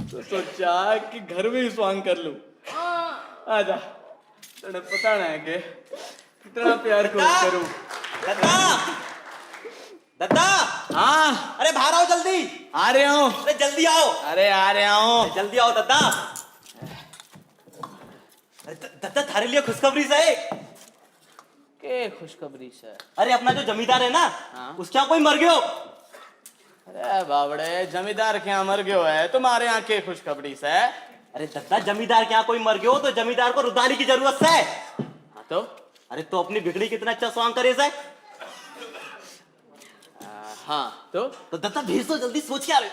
तो सोचा कि घर में ही स्वांग कर लूं। आजा, तुझे पता ना है कि कितना प्यार करूं। दत्ता, हाँ अरे बाहर आओ जल्दी। आ रहे हूँ। अरे जल्दी आओ। अरे आ रहे हूँ। जल्दी आओ दत्ता। अरे दत्ता, थारे लिए खुशखबरी से। के खुशखबरी से? अरे अपना जो जमींदार है ना, उसके यहाँ कोई मर गयो। अरे बाबड़े, जमींदार के यहाँ मर गयो है, तुम्हारे यहाँ के खुशखबरी से? अरे दत्ता, जमींदार के यहाँ कोई मर गयो तो जमींदार को रुदाली की जरूरत है। हाँ तो? अरे तो अपनी बिगड़ी कितना अच्छा स्वांग करे से। हाँ तो दत्ता भेज दो जल्दी, सोच क्या रहे?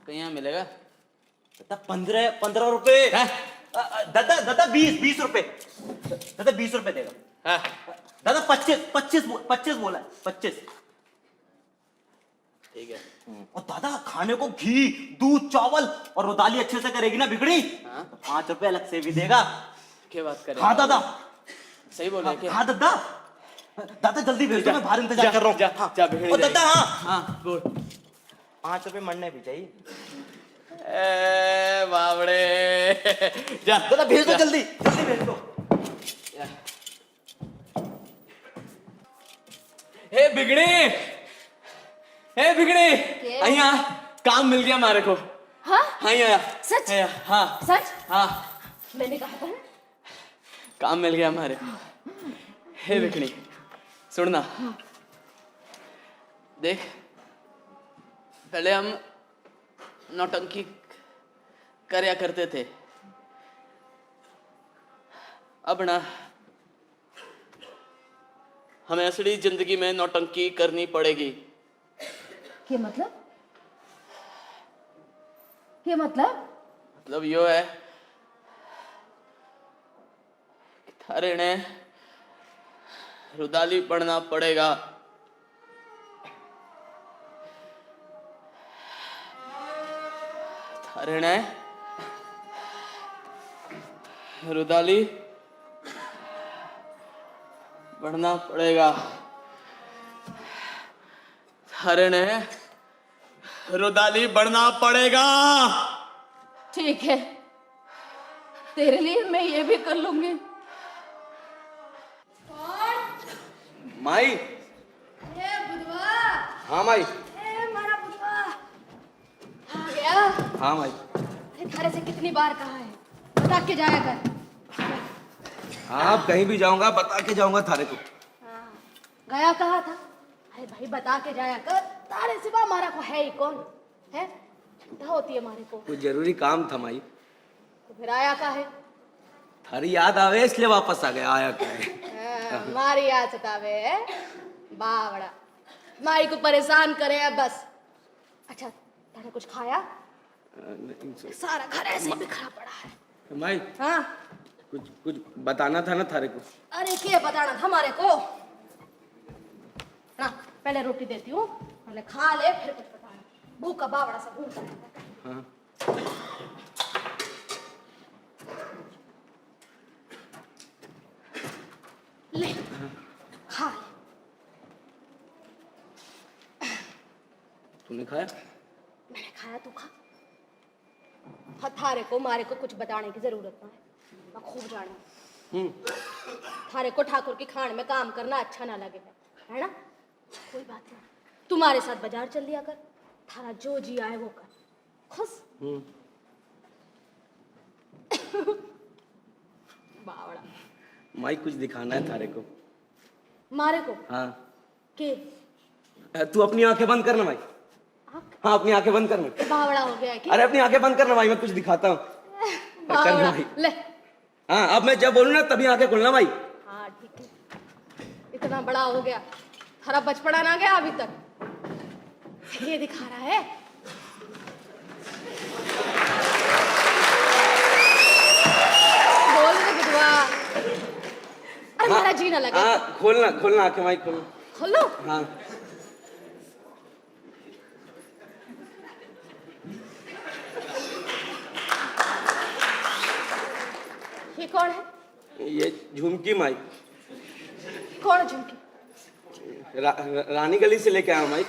कहीं मिलेगा? दत्ता 15 रुपए। दादा 20 रुपए। दादा 20 रुपए देगा। दादा 25 बोला है, 25। ठीक है। और दादा खाने को घी, दूध, चावल और रुदाली अच्छे से करेगी ना बिगड़ी, तो 5 रुपए अलग से भी देगा। क्या बात कर रहे? हाँ दादा, सही बोल रहे? हाँ दादा जल्दी भेज दो, मैं बाहर इंतजार कर रहा हूँ। जा बिगड़ी। और दादा हाँ बोल। 5 रुपए मरने भी चाहिए। ए बावड़े, जा दादा भेज दो, जल्दी भेज दो। हे बिगड़े, अहिया काम मिल गया हमारे को। हाँ? हाँ सच? हाँ सच? हाँ, मैंने कहा था ना, काम मिल गया हमारे को। हे बिगड़ी, सुनना, देख, पहले हम नौटंकी करया करते थे। अब ना हमें असली जिंदगी में नौटंकी करनी पड़ेगी। क्या मतलब? क्या मतलब? मतलब यो है कि थारे ने रुदाली पढ़ना पड़ेगा। थारे ने रुदाली पढ़ना पड़ेगा। थारे ने रुदाली बढ़ना पड़ेगा। ठीक है, तेरे लिए मैं ये भी कर लूंगी। माई। ए बुधवा। हाँ माई। ए मारा बुधवा आ गया। हाँ माई। अरे थारे से कितनी बार कहा है, बता के जाया कर। हाँ, कहीं भी जाऊंगा बता के जाऊंगा थारे को। हाँ, गया कहा था? अरे भाई बता के जाया कर, तारे सिवा हमारा को है ही कौन है? चिंता होती है हमारे को। कुछ जरूरी काम था माई। तो फिर आया का है? थारी याद आवे इसलिए वापस आ गया। आया क्या है? मारी याद सतावे है बावड़ा, माई को परेशान करे है बस। अच्छा तूने कुछ खाया? सारा घर ऐसे ही बिखरा पड़ा है। माई हाँ कुछ बताना था ना थारे को। अरे क्या बताना था हमारे को ना? पहले रोटी देती हूँ, पहले खा ले फिर कुछ बताना। भूखा बावड़ा सा भूखा। हाँ। ले खा ले। तूने खाया? मैंने खाया, तू खा। थारे को मारे को कुछ बताने की जरूरत ना है, मैं खूब जाना। थारे को ठाकुर की खान में काम करना अच्छा ना लगेगा, है ना? कोई बात नहीं, तुम्हारे साथ बाजार चल दिया कर, थारा जो जी आए वो कर, खुश। बावड़ा। माई कुछ दिखाना है थारे को। मारे को? हाँ। के? तू अपनी आंखें बंद करना माई। हाँ, अपनी आंखें बंद करना। बावड़ा हो गया है क्या? अरे अपनी आंखें बंद करना भाई, मैं कुछ दिखाता हूँ। बावड़ा ले। हाँ, अब मैं जब बोलूँ ना तभी आंखें खोलना भाई। हाँ ठीक है, इतना बड़ा हो गया, थारा बचपना ना गया अभी तक। ये दिखा रहा है। बोल दे बुधवा। अरे मेरा जी ना लगे। हाँ, खोलना आंखें माई, खोलना। खोल लो। हाँ। ये कौन है? ये झुमकी माई। कौन है झुमकी? रानी गली से लेके आया माई।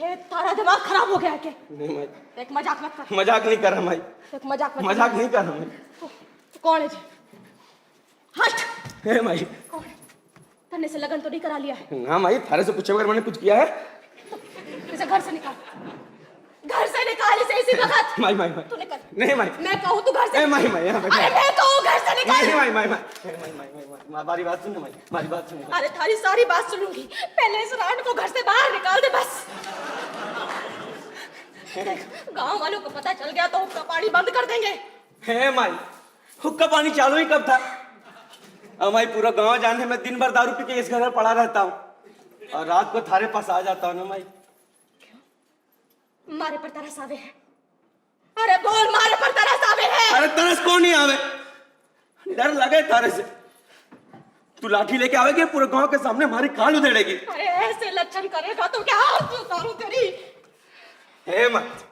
ये तारा दिमाग खराब हो गया है क्या? नहीं माई। एक मजाक मत कर। मजाक नहीं कर रहा माई। एक मजाक मत मजाक नहीं कर रहा माई। तो कौन है जी? हट। है माई। कौन है? तन्ने से लगन तो नहीं करा लिया है? हाँ माई, थारे से पूछे बगैर मैंने कुछ किया है? इसे घर से निकाल, घर से निकाल इसे इसी वक्त। माई तू निकल। नहीं माई। मैं कहूँ तू घर से। माई अरे मैं कहूँ घर से निकाल। नहीं माई। हमारी बात सुन माई, हमारी बात सुन। अरे थारी सारी बात सुनूंगी, पहले इस रान को घर से बाहर निकाल दे बस। गांव वालों को पता चल गया तो हुक्का पानी बंद कर देंगे। है माई, हुक्का पानी चालू ही कब था? अब माई पूरा गांव जाने में दिन भर दारू पी के इस घर में पड़ा रहता हूँ और रात को थारे पास आ जाता हूँ ना माई। मारे पर तरस आवे है? अरे बोल, मारे पर तरस आवे है? अरे तरस कौन नहीं आवे, डर लगे थारे से। तू लाठी लेके आवेगी पूरे गांव के सामने हमारी कान उधेड़ेगी। अरे ऐसे लक्षण करेगा तो क्या उतारूं तेरी? हे मत,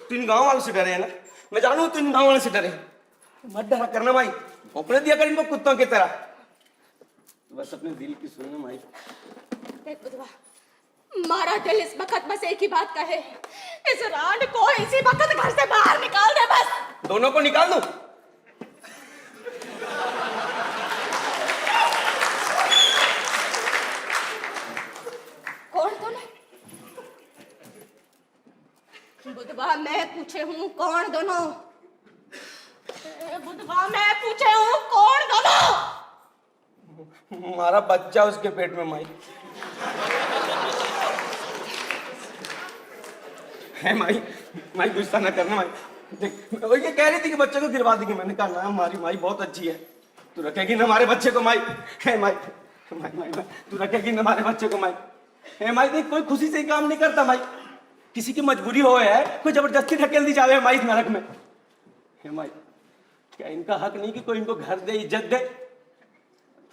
तू इन गांव वालों से डरे है ना? मैं जानू तू इन गांव वालों से डरे। मत डरा करना माई, भोंकने दिया कर इनको कुत्तों की तरह। बस अपने दिल की सुनना माई। देख बुधवा, मारा दिल इस वक्त बस एक ही बात कहे, इस रान को इसी वक्त घर से बाहर निकाल दे बस। दोनों को निकाल दो। कौन दोनों? बुधवा मैं पूछे हूँ कौन दोनों? बुधवा मैं पूछे हूँ कौन दोनों? हमारा बच्चा उसके पेट में माई। है माई, माई गुस्सा ना करना माई। देख वो ये कह रही थी कि बच्चे को गिरवा देगी, मैंने कहा ना हमारी माई बहुत अच्छी है, तू रखेगी ना हमारे बच्चे को माई। है माई, माई माई माई तू रखेगी ना हमारे बच्चे को माई। है माई देख कोई खुशी से ही काम नहीं करता माई, किसी की मजबूरी हो है, कोई जबरदस्ती ढकेल दी जावे माई इस नरक में। है माई क्या इनका हक नहीं कि कोई इनको घर दे, इज्जत दे?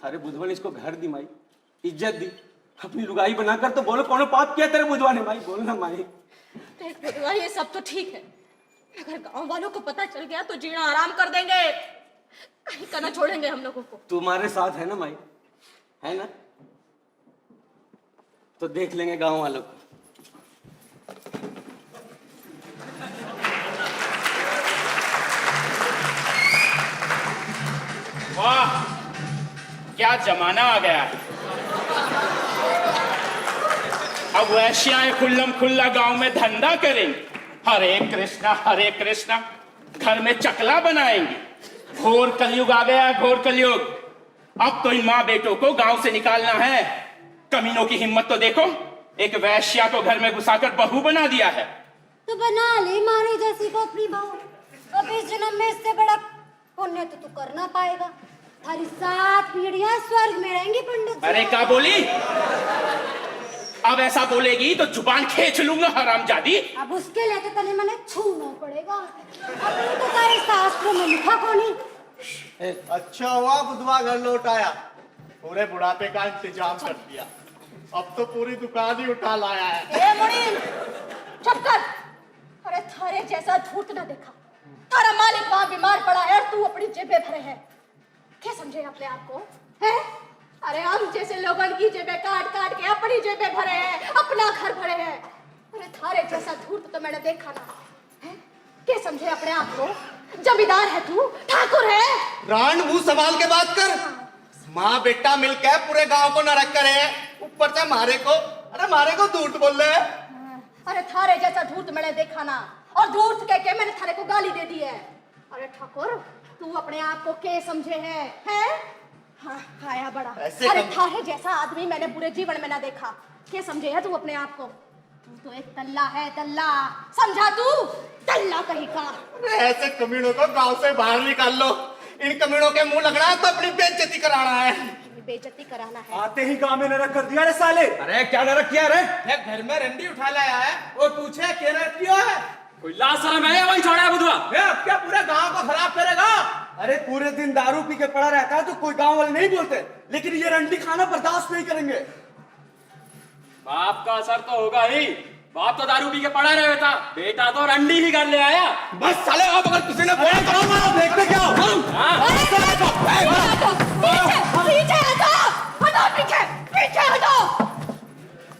थारे बुधवा ने इसको घर दी माई, इज्जत दी, अपनी लुगाई बनाकर, तो बोलो कौन पाप किया तेरे बुधवा ने माई, बोल ना माई। देख बुधवा ये सब तो ठीक है, अगर गांव वालों को पता चल गया तो जीना आराम कर देंगे, कहीं का ना छोड़ेंगे हम लोगों को। तुम्हारे साथ है ना माई, है ना? तो देख लेंगे गांव वालों को। वाह क्या जमाना आ गया है। अब वैश्याएं खुल्लम खुल्ला गांव में धंधा करेंगी, हरे कृष्णा, घर में चकला बनाएंगी। घोर कलयुग आ गया, घोर कलयुग। अब तो इन माँ बेटों को गांव से निकालना है। कमीनों की हिम्मत तो देखो, एक वैश्या को घर में घुसाकर बहू बना दिया है। तो बना ले मारी जैसी को अपनी बहू, अब इस जन्म में इससे बड़ा पुण्य तो तू कर ना पाएगा। थारी 7 पीढ़ियां स्वर्ग में रहेंगी पंडित। अरे क्या बोली? अब ऐसा बोलेगी तो जुबान खींच लूंगा हरामजादी। अब उसके लिए तो तने मने छूना पड़ेगा, अपनी तो सारे शास्त्रों में लिखा कोनी। अच्छा हुआ बुधवा घर लौट आया, पूरे बुढ़ापे का इंतजाम कर दिया, अब तो पूरी दुकान ही उठा लाया है। ए मुनीम चुप कर, अरे थारे जैसा धूर्त ना देखा। तारा मालिक वहां बीमार पड़ा है और तू अपनी जेबें भरे है, क्या समझे अपने आप को है? अरे हम जैसे लोगों की जेबें काट काट के अपनी जेबें भरे हैं, अपना घर भरे हैं। अरे थारे जैसा धूर्त तो मैंने देखा ना है? क्या समझे अपने आप को? जमींदार है तू, ठाकुर है। रान मुंह संभाल के बात कर, माँ बेटा मिलकर पूरे गांव को नरक करे, ऊपर से मारे को, अरे मारे को धूर्त बोल रहे हैं। अरे थारे जैसा धूर्त मैंने देखा ना, और धूर्त कह के मैंने थारे को गाली दे दी है। अरे ठाकुर तू अपने आप को क्या समझे है? हाँ खाया बड़ा। अरे थारे जैसा आदमी मैंने पूरे जीवन में ना देखा। क्या समझे है तू अपने आप को? तू तो एक तल्ला है, तल्ला समझा तू, तल्ला कहीं का। ऐसे कमीनों को गांव से बाहर निकाल लो, इन कमीनों के मुंह लगना है तो अपनी बेइज्जती कराना है। बेइज्जती कराना है? आते ही गांव में नरक कर दिया रे साले। अरे क्या नरक किया रे? घर में रंडी उठा लाया है और पूछे क्या नरक किया है? कोई लाज शर्म है वही छोड़ा है बुधवा? अब क्या पूरे गांव को खराब करेगा? अरे पूरे दिन दारू पी के पड़ा रहता है तो कोई गांव वाले नहीं बोलते, लेकिन ये रंडी खाना बर्दाश्त नहीं करेंगे। बाप का असर तो होगा ही, बाप तो दारू पी के पड़ा रहता, बेटा तो रंडी ही कर ले आया। बस साले आप अगर किसी ने बोला तो देखते क्या हो?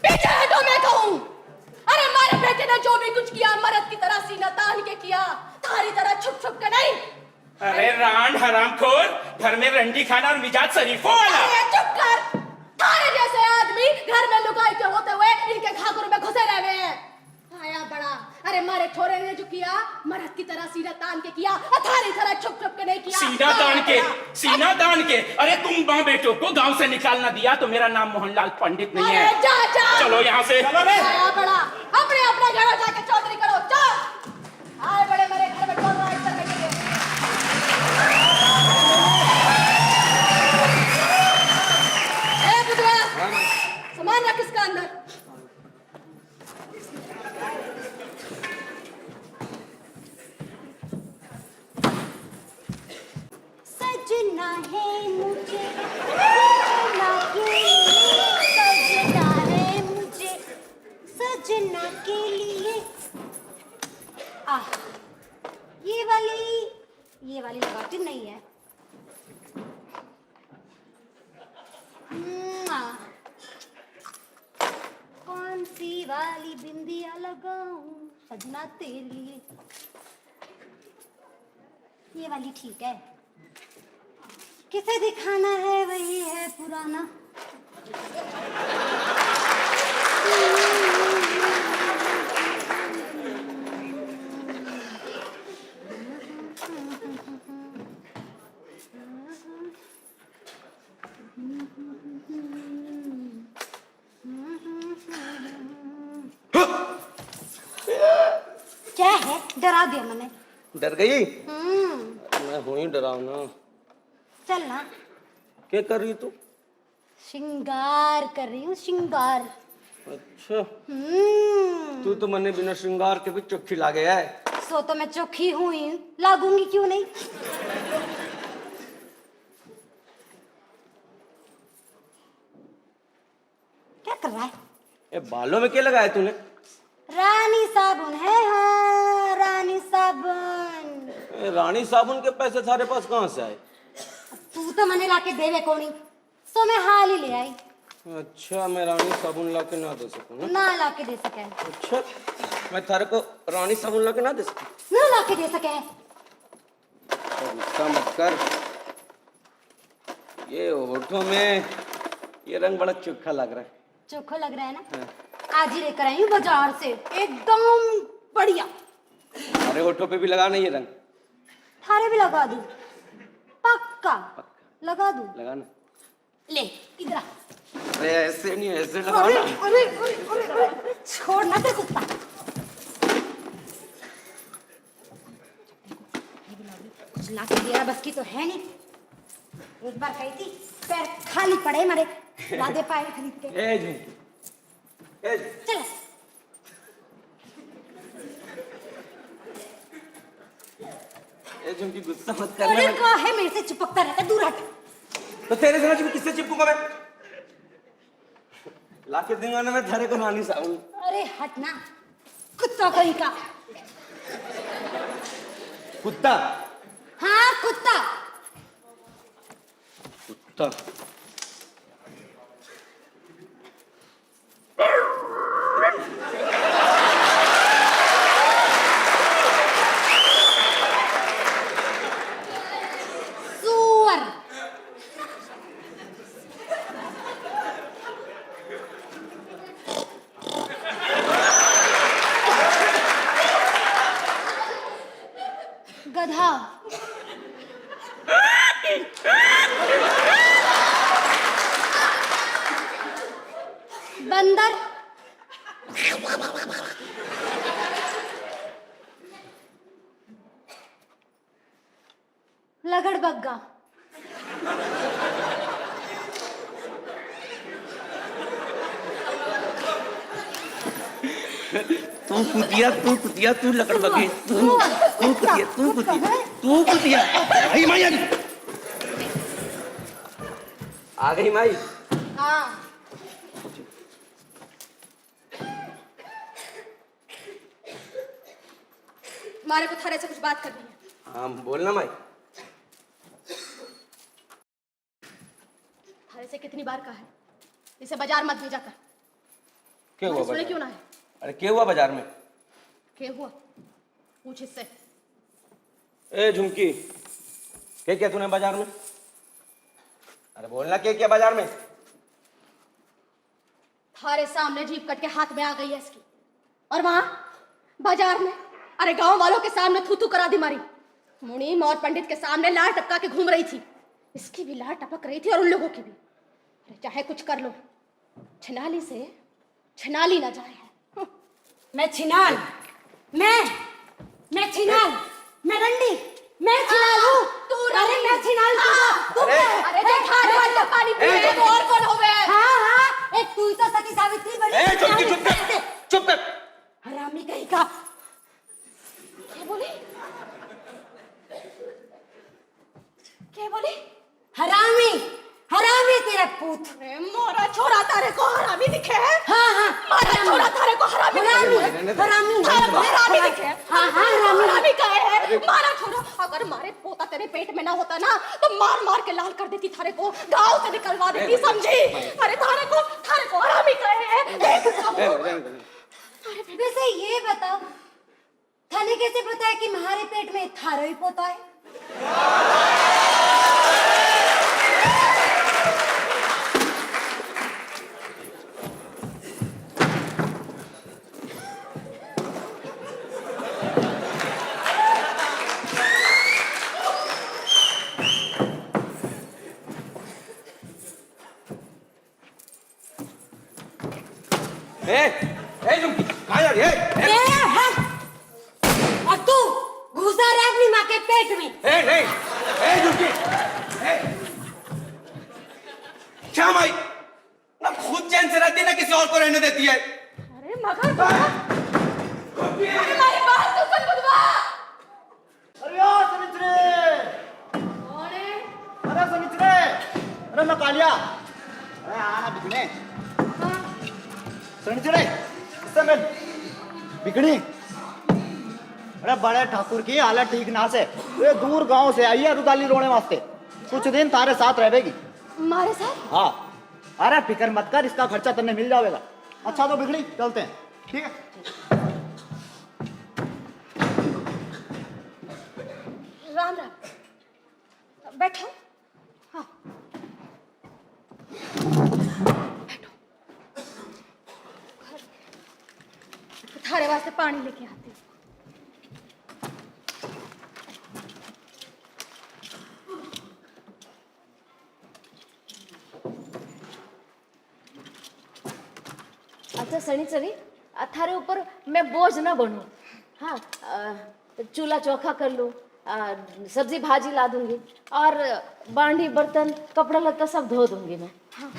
पीछे हटो मैं कहूँ। अरे हमारे बेटे ने जो भी कुछ किया मर्द की तरह सीना तान के किया, थारी तरह छुप छुप के नहीं। अरे रांड हरामखोर, घर में रंडी खाना और मिजाज शरीफों वाला। अरे चुप कर, थारे जैसे आदमी घर में लुगाई के होते हुए इनके घाघरों में घुसे रहे हैं। आया बड़ा, अरे मारे छोरे ने जो किया मर्द की तरह सीना तान के किया, थारी तरह छुप छुप के नहीं किया। सीना तान के। अरे तुम माँ बेटों को गांव से निकालना दिया तो मेरा नाम मोहनलाल पंडित नहीं है। जा जा चलो यहाँ से। आया बड़ा, अपने अपने घर जाके चौधरी करो, चल। आए बड़े मेरे घर में कौन राज करने के लिए? ए बुधवा, सामान रख इसका अंदर। सजना है मुझे, सजना के लिए, सजना है मुझे, सजना के लिए। ये वाली लगाती नहीं है। कौन सी वाली बिंदिया लगाऊं सजना तेरे लिए? ये वाली ठीक है। किसे दिखाना है वही है पुराना। क्या है? डरा दिया मैंने। डर गई? मैं हूं ही डरावना। चल ना। क्या कर रही तू? श्रृंगार कर रही हूँ, श्रृंगार। अच्छा, तू तो मने बिना श्रृंगार के भी चोखी लागे है। सो तो मैं चोखी हूँ ही, लागूंगी क्यों नहीं। क्या कर रहा है? ये बालों में क्या लगाया तूने? रानी साबुन है, हाँ रानी साबुन। रानी साबुन के पैसे सारे पास कहाँ से आए? तू तो मने लाके देवे कोनी, सो मैं हाल ही ले आई। अच्छा, मैं रानी साबुन ला के ना दे सकूं ना लाके दे सके। अच्छा, मैं थारे को रानी साबुन ला के ना दे सकूं? ना लाके दे सके। गुस्सा मत कर। ये होठों में ये रंग बड़ा चोखा लग रहा है। चोखा लग रहा है ना? हाँ। आज ही लेकर आई हूँ बाजार से, एकदम बढ़िया। अरे होठों पे भी लगाना ये रंग? थारे भी लगा दूं, पक्का लगा दूं। लगाना। ले इधर आ। अरे ऐसे नहीं, ऐसे अरे लगाना। अरे अरे अरे अरे छोड़ ना तेरे कुत्ता। कुछ ला के दिया बस की तो है नहीं। एक बार कही थी पैर खाली पड़े मारे, ला दे पाए खरीद के। ए जी, ए जी। चल ए झुमकी, गुस्सा मत अरे करना। का है मेरे से चिपकता रहता, दूर हट। तो तेरे समझ में किससे चिपकूंगा मैं? लाके दूंगा ना मैं थारे को रानी साबुन। अरे हट ना, कुत्ता कहीं का। कुत्ता? हाँ कुत्ता। कुत्ता? सुअर। गधा। बंदर। लगड़बग्गा। तू कुतिया, तू लकड़ बगे, तू कुतिया। आई माई आ गई माई। हाँ। मारे को थारे से कुछ बात करनी है। हाँ बोलना माई। थारे से कितनी बार कहा है इसे बाजार मत भेजा कर। क्या हुआ सुने बाजार? क्यों ना है? अरे क्या हुआ बाजार में? क्या हुआ? पूछ इससे। ए झुमकी, क्या क्या तूने बाजार में? अरे बोलना, क्या क्या बाजार में? थारे सामने जीप कट के हाथ में आ गई है इसकी, और वहां बाजार में अरे गांव वालों के सामने थू करा दी मारी। मुनीम और पंडित के सामने लार टपका के घूम रही थी, इसकी भी लार टपक रही थी और उन लोगों की भी। अरे चाहे कुछ कर लो, छिनाली से छिनाली ना जाए है। मैं छिनाल, मैं छिनाल, मैं रंडी, मैं छिनाल हूँ। तू अरे मैं छिनाल हूँ। अरे खाने वाला पानी पी रहे तो और कौन होवे? हाँ, एक तू ही तो सती सावित्री बनी। चुप कर। हरामी कहीं का। क्या बोली? क्या बोली? हरामी तेरा पूत। मोरा छोरा तारे को हरामी दिखे है? हाँ, मारा छोरा तारे को हरामी दिखे? हरामी का है? मारा छोरा, अगर मारे पोता तेरे पेट में ना होता ना तो मार मार के लाल कर देती थारे को, गांव से निकलवा देती, समझी? अरे थारे को हरामी का है। वैसे ये बताओ, थाने कैसे पता है कि हमारे पेट में थारा ही पोता है? झुमकी, कहाँ जा रही है? और तू घुसा रहा पेट में। नहीं रुकिए। क्या माई ना खुद चैन से रहती ना किसी और को रहने देती है। अरे मगर हमारी बात तो सुन बुधवा। अरे यार सनिचरे। कौन है? अरे सनिचरे। अरे मैं कालिया। अरे आना बिकने। सनिचरे इससे मैं बिकनी। अरे बड़े ठाकुर की हालत ठीक ना से ये दूर गांव से आई है रुदाली रोने वास्ते। कुछ दिन तारे साथ रहेगी। हमारे साथ? हाँ। अरे फिक्र मत कर, इसका खर्चा तन्ने मिल जाएगा। अच्छा तो बिगड़ी चलते हैं, ठीक है। राम राम। बैठो। हाँ बैठो। थारे वास्ते पानी लेके आती हूँ। अच्छा सनीचरी, थारे ऊपर मैं बोझ ना बनूं। हाँ, चूल्हा चौखा कर लूँ, सब्जी भाजी ला दूंगी और बांडी बर्तन कपड़ा लत्ता सब धो दूंगी मैं। हाँ।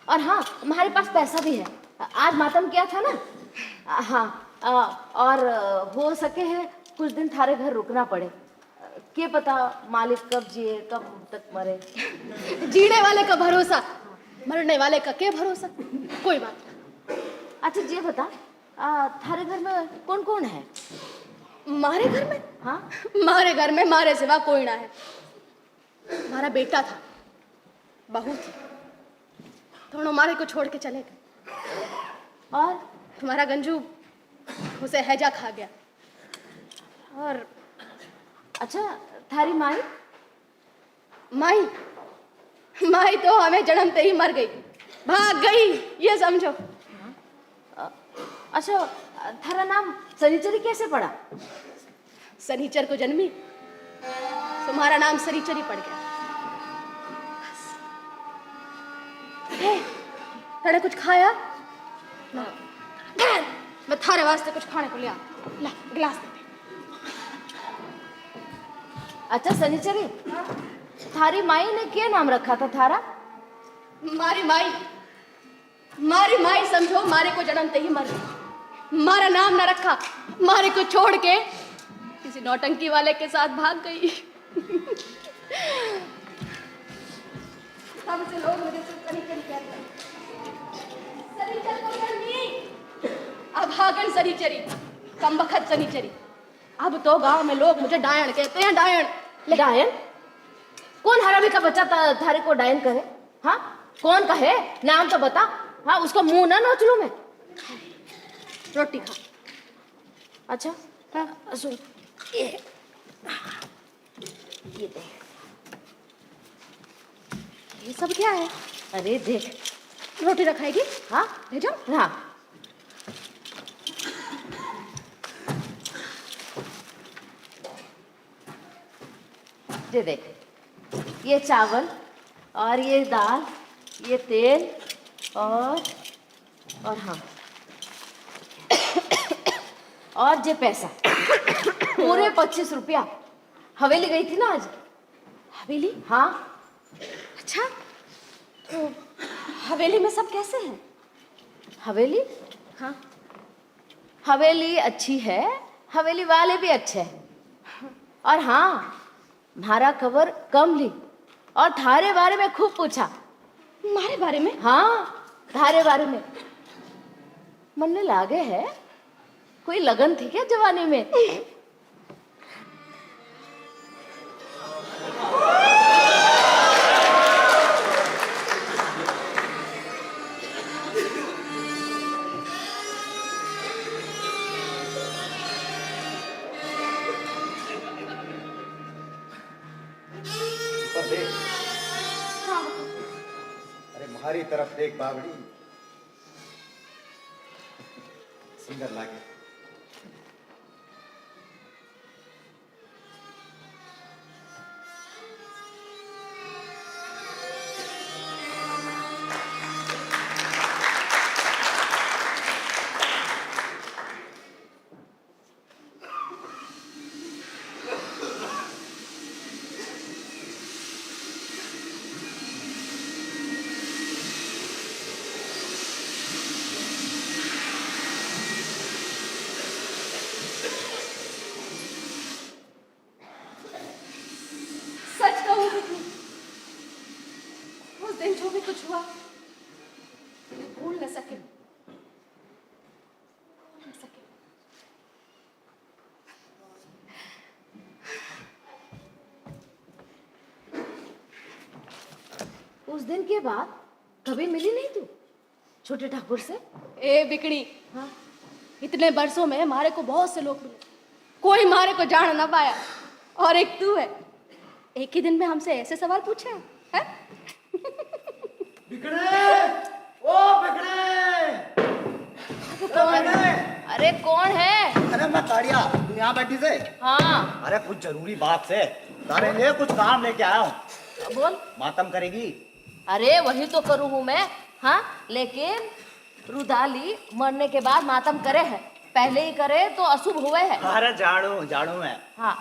और हाँ, हमारे पास पैसा भी है। आज मातम किया था ना। हाँ, और हो सके है कुछ दिन थारे घर रुकना पड़े। क्या पता मालिक कब जिए कब तक मरे। जीने वाले का भरोसा, मरने वाले का क्या भरोसा। कोई बात नहीं। अच्छा ये बता, थारे घर में कौन कौन है? मारे घर में? हाँ, मारे घर में मारे सिवा कोई ना है। हमारा बेटा था, बहू थी, दोनों मारे को छोड़ के चले गए और हमारा गंजू उसे हैजा खा गया। और अच्छा थारी माई? माई तो हमें जन्मते ही मर गई, भाग गई, ये समझो। अच्छा थारा नाम सनीचरी कैसे पड़ा? सनीचर को जन्मी तुम्हारा नाम सनीचरी पड़ गया। तने कुछ खाया ना? मैं थारे वास्ते कुछ खाने को लिया, ला गिलास दे। अच्छा सनीचरी, थारी माई ने क्या नाम रखा था थारा? मारी माई समझो, मारे को जन्मते ही मर गई। मारा नाम ना रखा, मारे को छोड़ के किसी नौटंकी वाले के साथ भाग गई। तब से लोग मुझे सनीचरी कहते हैं। सनीचर को जन्मी, अब हागन सनीचरी, कमबख्त सनीचरी। अब तो गांव में लोग मुझे डायन कहते हैं, डायन। डायन? कौन हरामी का बच्चा थारे को डायन करे? हाँ, कौन कहे? नाम तो बता। हाँ, उसको मुंह ना नोच लूं मैं। रोटी खा। अच्छा हाँ, सुन ये देख, ये सब क्या है? अरे देख, रोटी रखाएगी? हाँ ले जाओ। हाँ, ये देख, ये चावल और ये दाल, ये तेल और हाँ, और ये पैसा पूरे 25 रुपया। हवेली गई थी ना आज। हवेली? हाँ। अच्छा, तो हवेली में सब कैसे हैं? हवेली? हाँ, हवेली अच्छी है, हवेली वाले भी अच्छे हैं। और हाँ, हमारा खबर कम ली और थारे बारे में खूब पूछा। हमारे बारे में? हाँ, थारे बारे में। मन लागे है कोई लगन थी क्या जवानी में? देख, अरे तुम्हारी तरफ देख बावड़ी, सुंदर लागे। उस दिन जो भी कुछ हुआ मैं भूल न सके। उस दिन के बाद कभी मिली नहीं तू छोटे ठाकुर से? ए बिकड़ी, हाँ, इतने बरसों में मारे को बहुत से लोग मिले, कोई मारे को जान ना पाया, और एक तू है, एक ही दिन में हमसे ऐसे सवाल पूछे हैं? बिकड़े, ओ बिकड़े, कौन? अरे कौन है? अरे मैं ताड़िया, तू यहाँ बैठी से? हाँ। अरे कुछ जरूरी बात से तारे लिए कुछ काम लेके आया हूँ। बोल। मातम करेगी? अरे वही तो करूँ हूँ मैं, हाँ, लेकिन रुदाली मरने के बाद मातम करे है, पहले ही करे तो अशुभ हुए है। अरे जाड़ू मैं। हाँ।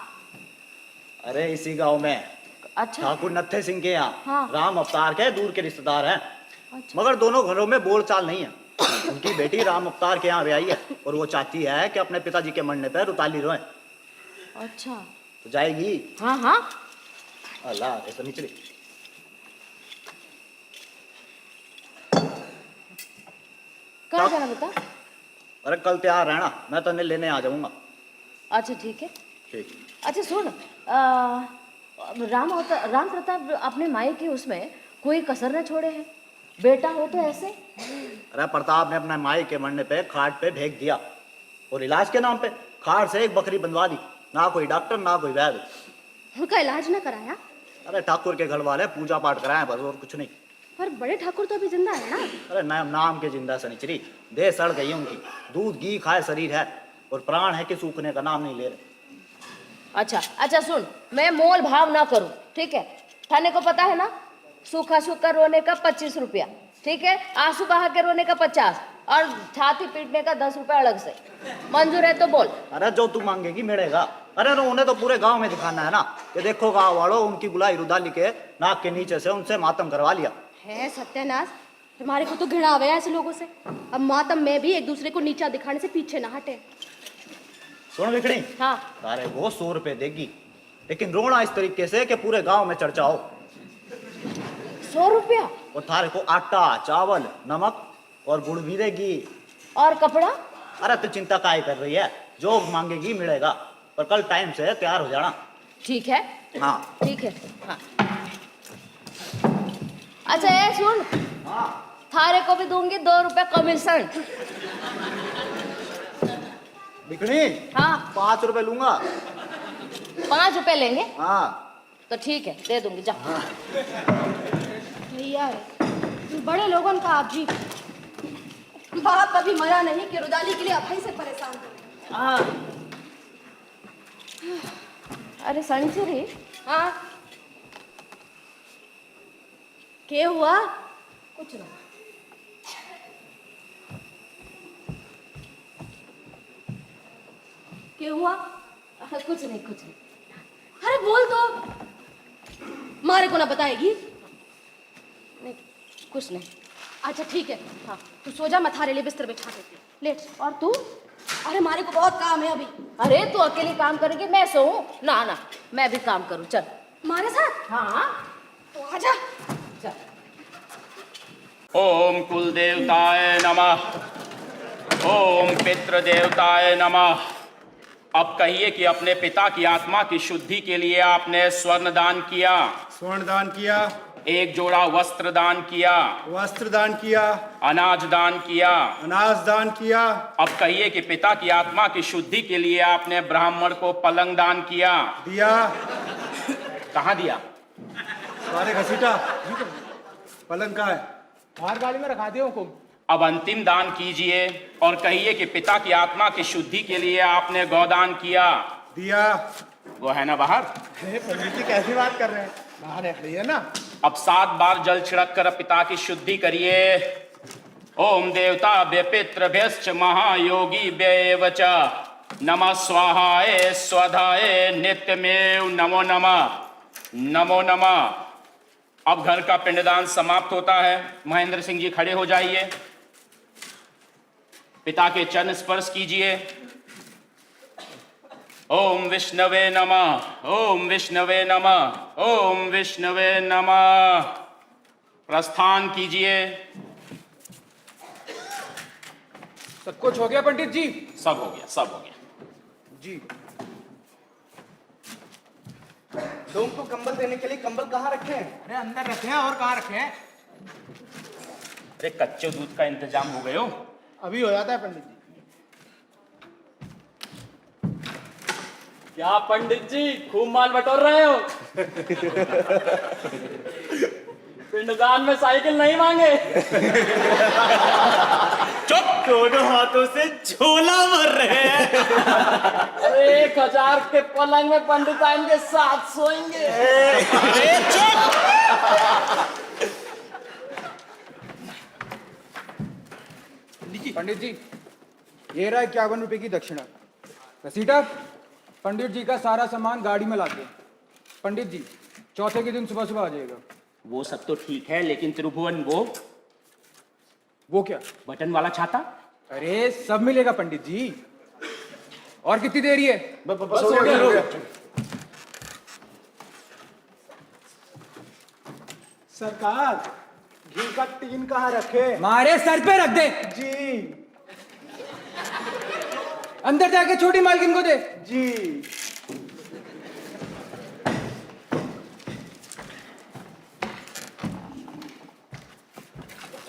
अरे इसी गांव में अच्छा ठाकुर नत्थे सिंह के यहाँ हाँ। राम अवतार के दूर के रिश्तेदार हैं। अच्छा। मगर दोनों घरों में बोलचाल नहीं है। उनकी बेटी राम अवतार के यहाँ ब्याही है और वो चाहती है कि अपने पिताजी के मरने पर रुताली रोए। अच्छा तो जाएगी? हाँ हाँ। अल्लाह ऐसा नहीं चली। कहाँ जाना बता? अरे कल तैयार रहना, मैं तो नहीं लेने आ जाऊंगा। अच्छा ठीक है। ठीक। अच्छा सुन, राम प्रताप अपने माई की उसमें कोई कसर न छोड़े हैं, बेटा हो तो ऐसे। अरे प्रताप ने अपने माई के मरने पे खाट पे फेंक दिया और इलाज के नाम पे खाट से एक बकरी बनवा दी। ना कोई डॉक्टर ना कोई वैद्य। उनका इलाज न कराया? अरे ठाकुर के घर वाले पूजा पाठ कराए बस, और कुछ नहीं। पर बड़े ठाकुर तो अभी जिंदा है ना? अरे नाम के जिंदा सनिचरी, देह सड़ गई उनकी, दूध घी खाए शरीर है और प्राण है कि सूखने का नाम नहीं ले रहे। अच्छा सुन, मैं मोल भाव ना करूं, ठीक है? थाने को पता है ना, सूखा सूखा रोने का 25 रुपया, ठीक है? आंसू बहा के रोने का 50 और छाती पीटने का 10 रुपया अलग से। मंजूर है तो बोल। अरे जो तू मांगेगी मिलेगा। अरे उन्हें तो पूरे गांव में दिखाना है ना कि देखो गांव वालों, उनकी बुलाई रुदाली के नाक के नीचे से उनसे मातम करवा लिया है। सत्यानाश, तुम्हारे को तो घृणा आ गया ऐसे लोगों से। अब मातम में भी एक दूसरे को नीचा दिखाने से पीछे ना हटे। सुन बिकड़ी, हाँ। तारे वो 100 रुपए देगी, लेकिन रोना इस तरीके से कि पूरे गांव में चर्चा हो। 100 रुपया? और थारे को आटा चावल नमक और गुड़ भी देगी। और कपड़ा? अरे तू चिंता काहे कर रही है, जो मांगेगी मिलेगा, पर कल टाइम से तैयार हो जाना। ठीक है। हाँ ठीक है। हाँ। अच्छा ये सुन, हाँ। थारे को भी दूंगी 2 रुपए कमीशन। बिकनी? हाँ। 5 रुपए लूंगा। 5 रुपए लेंगे? हाँ। तो ठीक है, दे दूंगी, जा। हाँ। भैया बड़े लोगों का आप जी, बाप कभी मरा नहीं कि रुदाली के लिए अभय से परेशान हो। हाँ। अरे संचरी। हाँ क्या हुआ? कुछ ना। क्या हुआ? कुछ नहीं कुछ नहीं। अरे बोल तो, मारे को ना बताएगी? नहीं कुछ नहीं। अच्छा ठीक है, हाँ तू सो जा, मैं थारे लिए बिस्तर बिछा देती हूँ। लेट। और तू? अरे मारे को बहुत काम है अभी। अरे तू अकेली काम करेगी, मैं सोऊं? ना ना, मैं भी काम करूं, चल। मारे साथ? हाँ तो आजा। चल। ओम कुल देवताय नमः, ओम पितृ देवताय नमः। अब कहिए कि अपने पिता की आत्मा की शुद्धि के लिए आपने स्वर्ण दान किया। स्वर्ण दान किया। एक जोड़ा वस्त्र दान किया। वस्त्र दान किया। अनाज दान किया। अनाज दान किया। अब कहिए कि पिता की आत्मा की शुद्धि के लिए आपने ब्राह्मण को पलंग दान किया। दिया। कहाँ दिया? सारे घसीटा। पलंग कहाँ है? बाहर गाड़ी में रखा दिया हुकुम। अब अंतिम दान कीजिए और कहिए कि पिता की आत्मा की शुद्धि के लिए आपने गौदान किया। दिया। वो है ना बाहर? पंडित जी कैसी बात कर रहे हैं? बाहर है, खड़ी है ना। अब 7 बार जल छिड़क कर पिता की शुद्धि करिए। ओम देवता पितृभ्यश्च महायोगी व्येव च नमः स्वाहाय स्वधाय नित्यमेव नमो नमः नमो नमः। अब घर का पिंडदान समाप्त होता है। महेंद्र सिंह जी खड़े हो जाइए, पिता के चरण स्पर्श कीजिए। ओम विष्णवे नमः, ओम विष्णवे नमः, ओम विष्णवे नमः। प्रस्थान कीजिए। सब कुछ हो गया पंडित जी? सब हो गया, सब हो गया जी। लोगों को कंबल देने के लिए कंबल कहाँ रखे हैं? अरे अंदर रखे हैं, और कहाँ रखे हैं? अरे कच्चे दूध का इंतजाम हो गए हो? अभी हो जाता है पंडित जी। क्या पंडित जी खूब माल बटोर रहे हो? पिंडदान में साइकिल नहीं मांगे? चुप, दोनों हाथों से झोला भर रहे हैं। अरे 1000 के पलंग में पंडिताइन के साथ सोएंगे। अरे चुप। पंडित जी, ये रहा 51 रुपए की दक्षिणा। घसीटा, पंडित जी का सारा सामान गाड़ी में ला दे। पंडित जी चौथे के दिन सुबह सुबह आ जाएगा। वो सब तो ठीक है, लेकिन त्रिभुवन वो क्या? बटन वाला छाता? अरे सब मिलेगा पंडित जी। और कितनी देरी है? बस हो गया। सरकार, घी का टीन कहाँ रखे? मारे सर पे रख दे। जी अंदर जाके छोटी मालकिन को दे। जी।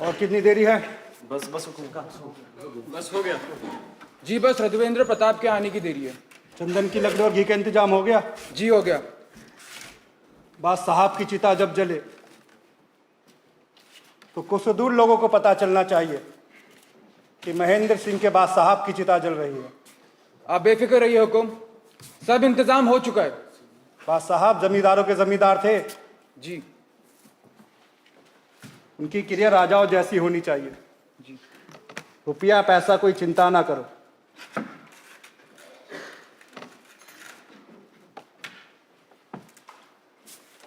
और कितनी देरी है? बस बस हुकुम का। बस हो गया। जी बस रघुवेंद्र प्रताप के आने की देरी है। चंदन की लकड़ी और घी का इंतजाम हो गया? जी हो गया। बात साहब की चिता जब जले तो कुछ दूर लोगों को पता चलना चाहिए कि महेंद्र सिंह के बाद साहब की चिता जल रही है। आप बेफिक्र रहिए हुकुम, सब इंतजाम हो चुका है। बात साहब जमींदारों के जमींदार थे। जी। उनकी क्रिया राजाओं जैसी होनी चाहिए। जी। रुपया पैसा कोई चिंता ना करो।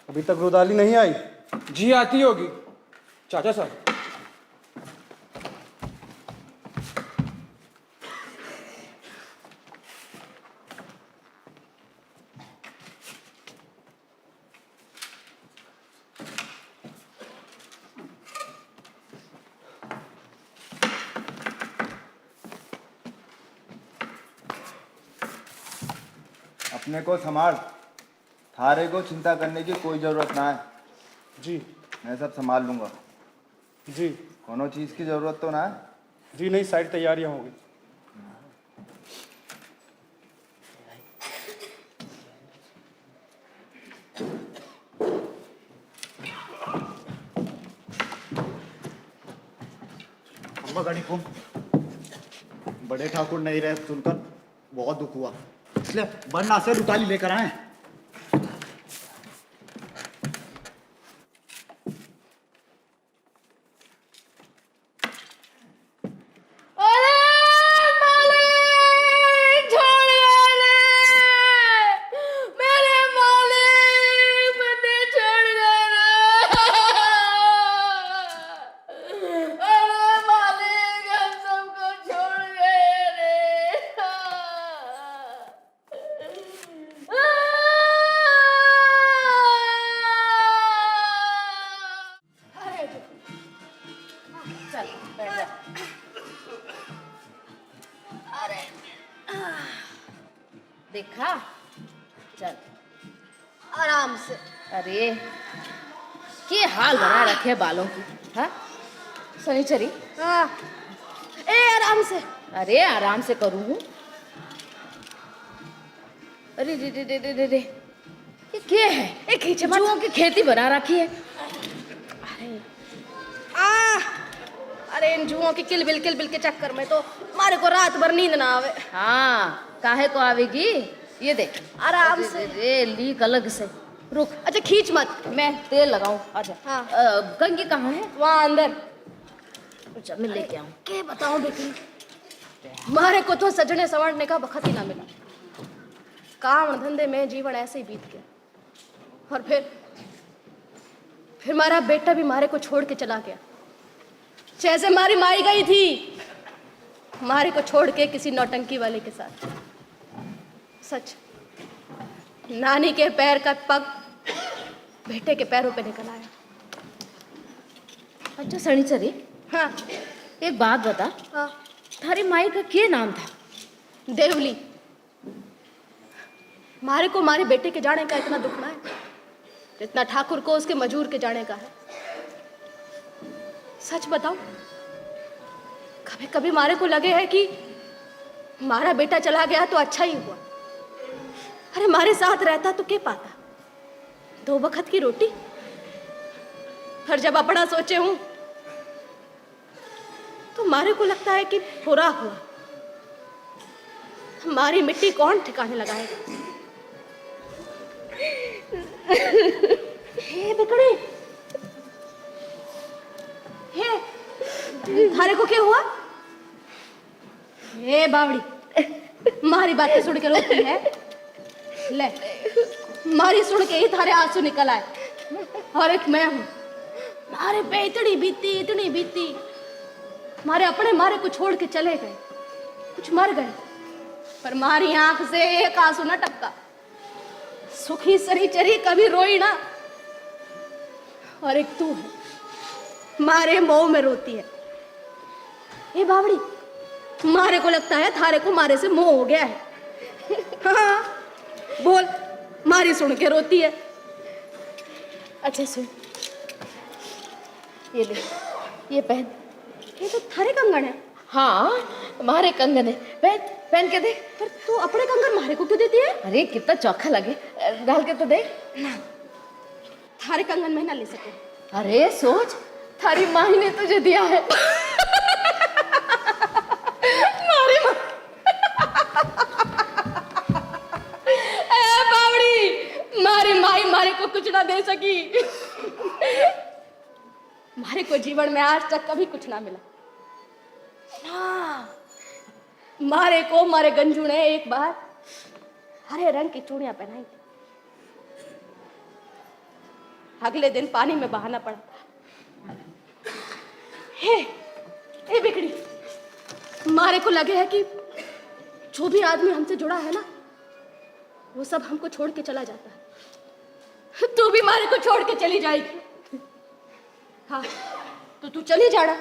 अभी तक रुदाली नहीं आई? जी आती होगी चाचा साहब। अपने को संभाल, थारे को चिंता करने की कोई जरूरत ना है। जी। मैं सब संभाल लूंगा। जी। कोनो चीज की जरूरत तो ना है? जी नहीं, सारी तैयारियां हो गई। गाड़ी को बड़े ठाकुर नहीं रहे सुनकर बहुत दुख हुआ, इसलिए बन्ना से रुताली लेकर आए। देखा, चल आराम से। अरे के हाल बना रखे बालों की। हाँ सनीचरी। हाँ ए आराम से। अरे आराम से करूँ। अरे रे रे रे रे रे, ये क्या है? एक जुओं की खेती बना रखी है। अरे इन जुओं की किलबिल के चक्कर में तो हमारे को रात भर नींद ना आवे। हाँ काहे को आवेगी? ये देख आराम से। रे लीक अलग से। रुक, अच्छा खींच मत, मैं तेल लगाऊं। अच्छा हाँ। कंगी कहाँ है? वहाँ अंदर। अच्छा मैं लेके आऊं। क्या बताऊं बेटी, हमारे को तो सजने संवरने का वक्त ही ना मिला। काम धंधे में जीवन ऐसे ही बीत गया। और फिर हमारा बेटा भी हमारे को छोड़ के चला गया, जैसे हमारी माई गई थी हमारे को छोड़ के किसी नौटंकी वाले के साथ। सच, नानी के पैर का पग बेटे के पैरों पे निकल आया। अच्छा सनीचरी, हाँ एक बात बता, हाँ थारी माई का क्या नाम था? देवली। मारे को मारे बेटे के जाने का इतना दुख ना है जितना ठाकुर को उसके मजूर के जाने का है। सच बताऊं, कभी कभी मारे को लगे है कि मारा बेटा चला गया तो अच्छा ही हुआ। अरे मारे साथ रहता तो क्या पाता, 2 वक्त की रोटी। पर जब अपना सोचे हूं तो मारे को लगता है कि बुरा हुआ। हमारी मिट्टी कौन ठिकाने लगाएगा। हे बिकड़ी, हे थारे को क्या हुआ? हे बावड़ी, मारी बातें सुन के रोती है। ले, मारी सुन के ही थारे आंसू निकल आए। और एक मैं हूं, मारे पे इतनी बीती। मारे अपने मारे को छोड़ के चले गए, कुछ मर गए, पर मारी आंख से एक आंसू न टपका। सुखी सनीचरी कभी रोई ना। और एक तू है, मारे मोह में रोती है। ये बावड़ी, मारे को लगता है थारे को मारे से मोह हो गया है। हाँ बोल, मारी सुन के रोती है। अच्छा सुन, ये ले, ये पहन। ये तो थारे कंगन है। हाँ मारे कंगन है, पहन पहन के देख। पर तू अपने कंगन मारे को क्यों देती है? अरे कितना चौखा लगे, डाल के तो देख। ना, थारे कंगन में ना ले सके। अरे सोच, थारी माँ ने तुझे दिया है। मारी माँ, ए बावड़ी, मारी माई मारे को कुछ ना दे सकी। मारे को जीवन में आज तक कभी कुछ ना मिला। मारे को मारे गंजू ने एक बार हरे रंग की चूड़ियां पहनाई थी। अगले दिन पानी में बहाना पड़ा। हे बिगड़ी, मारे को लगे है कि जो भी आदमी हमसे जुड़ा है ना, वो सब हमको छोड़ के चला जाता है। तू भी मारे को छोड़ के चली जाएगी। हाँ तो तू चली जाना,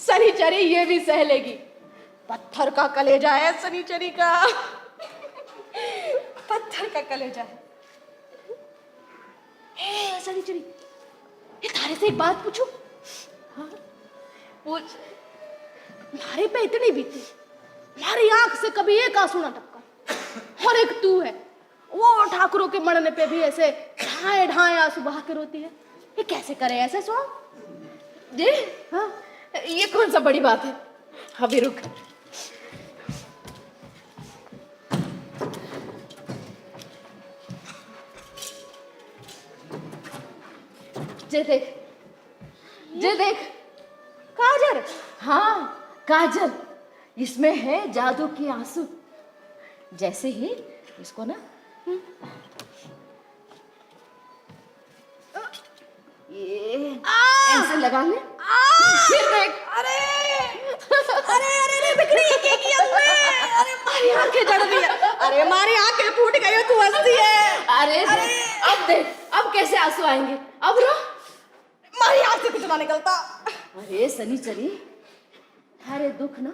सनीचरी ये भी सह लेगी। पत्थर का कलेजा है सनीचरी का, पत्थर का कलेजा है। हे सनीचरी, ये थारे से एक बात पूछूं? हाँ पूछ। मारे पे इतनी बीती, मारी आंख से कभी एक आंसू ना टपका। और एक तू है, वो ठाकुरों के मरने पे भी ऐसे ढाए ढाए आंसू बहा के रोती है। ये कैसे करे ऐसे स्वांग जी? हाँ ये कौन सा बड़ी बात है? अभी रुक। जे देख काजल। हाँ काजल, इसमें है जादू की आंसू। जैसे ही इसको ना ये ऐसे लगा ले, फिर देख। अरे अरे अरे बिगड़ी, ये किया तूने? अरे मारी आंखें जड़ गई है। अरे मारी आंखें फूट गई, तू हंसती है। अरे अब देख, अब कैसे आंसू आएंगे? अब रो, मारी आंख से कुछ ना निकलता। अरे सनीचरी, थारे दुख ना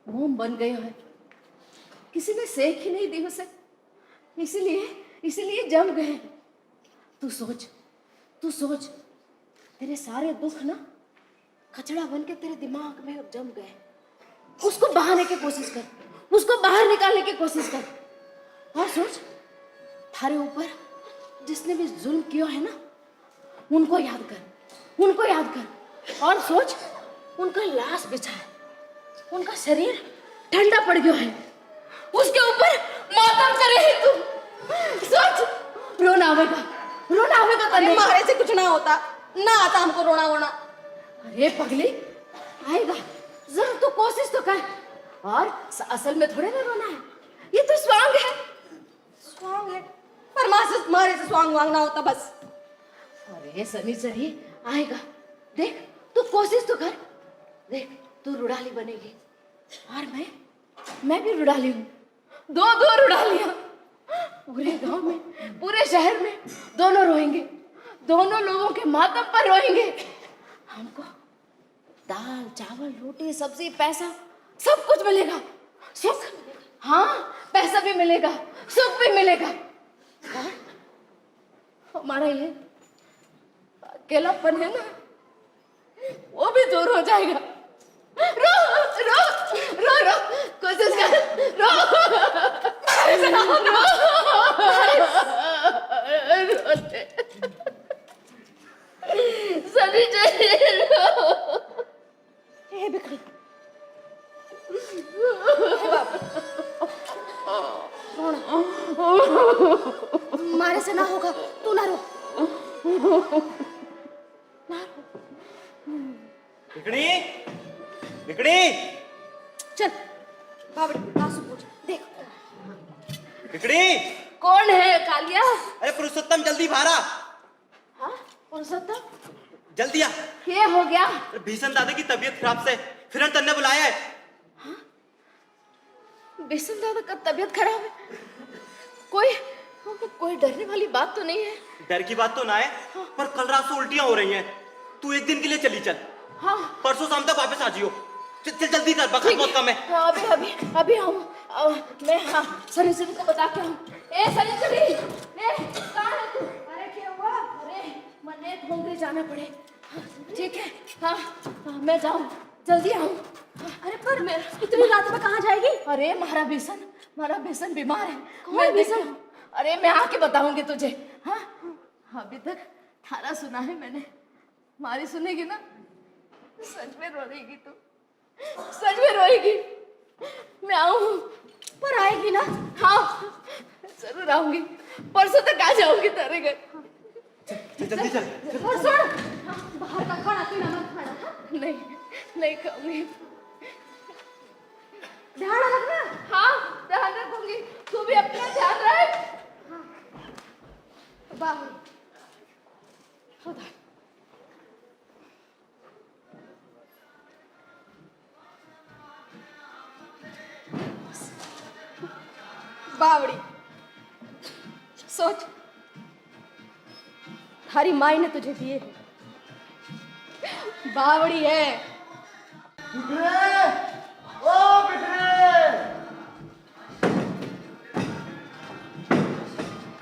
मोम बन गए हैं, किसी ने सेक ही नहीं दी उसे, इसीलिए जम गए। तू सोच, तेरे सारे दुख ना कचड़ा बन के तेरे दिमाग में अब जम गए। उसको बहाने की कोशिश कर, उसको बाहर निकालने की कोशिश कर। और सोच, थारे ऊपर जिसने भी जुल्म किया है ना, उनको याद कर। और सोच, उनका लाश बिछा है, उनका शरीर ठंडा पड़ गया है, उसके ऊपर मातम करे है तू। सोच, रोना आवेगा। अरे मारे से कुछ ना होता, ना आता हमको रोना वोना। अरे पगली, आएगा, जरा तू कोशिश तो कर। और असल में थोड़े ना रोना है, ये तो स्वांग है। स्वांग है, पर मारे से स्वांग वांग ना होता बस। अरे सनीचरी, आएगा, देख तू कोशिश तो कर। देख तू रुडाली बनेगी, और मैं भी रुडाली हूँ। दो रुडालियां, पूरे गांव में, पूरे शहर में दोनों रोएंगे, दोनों लोगों के मातम पर रोएंगे। दाल चावल रोटी सब्जी पैसा सब कुछ मिलेगा। सुख, हाँ पैसा भी मिलेगा, सुख भी मिलेगा। और हमारा ये अकेलापन है ना, वो भी दूर हो जाएगा। रो रो रो रो कोशिश कर, रो रोते सनी हे बिखड़ी, मारे से ना होगा, तू ना रो, ना रो। बिकड़ी, बिकड़ी, चल बाबड़ी आंसू पोंछ, देख। बिकड़ी। कौन है कालिया? अरे पुरुषोत्तम जल्दी बाहर आ। हाँ पुरुषोत्तम, जल्दी आ। ये हो गया? भीषण दादा की तबीयत खराब से फिर तन्ने बुलाया है। हाँ? भीषण दादा का तबीयत खराब है? कोई डरने वाली बात तो नहीं है? डर की बात तो ना है, पर कल रात से उल्टियां हो रही हैं। तू एक दिन के लिए चली चल। हाँ। परसों शाम तक वापस आ जियो। चल जल्दी कर, वक्त बहुत कम है। हाँ, अभी आऊँ। मैं हाँ सनी को बता के आऊँ। ए सनी, कहाँ है तू? अरे क्या हुआ? अरे मन्ने घूमने जाना पड़े। ठीक है, हाँ मैं जाऊँ, जल्दी आऊँ। अरे पर मैं इतनी रात में कहाँ जाएगी? अरे हमारा भीषण बीमार है। कौन भीषण? अरे मैं आके बताऊंगी तुझे। हाँ अभी तक थारा सुना है मैंने, हमारी सुनेगी ना सच में रोएगी तू, सच में रोएगी। मैं आऊँ? पर आएगी ना? हाँ जरूर आऊंगी, परसों तक आ जाऊंगी तेरे घर। जल्दी चल। और सुन, बाहर का खाना पीना मत खाना। नहीं खाऊंगी। ध्यान रखना। हाँ ध्यान रखूंगी, तू भी अपना ध्यान रख। बाबू खुदा, बावड़ी सोच, थारी माई ने तुझे दिए हैं, बावड़ी है।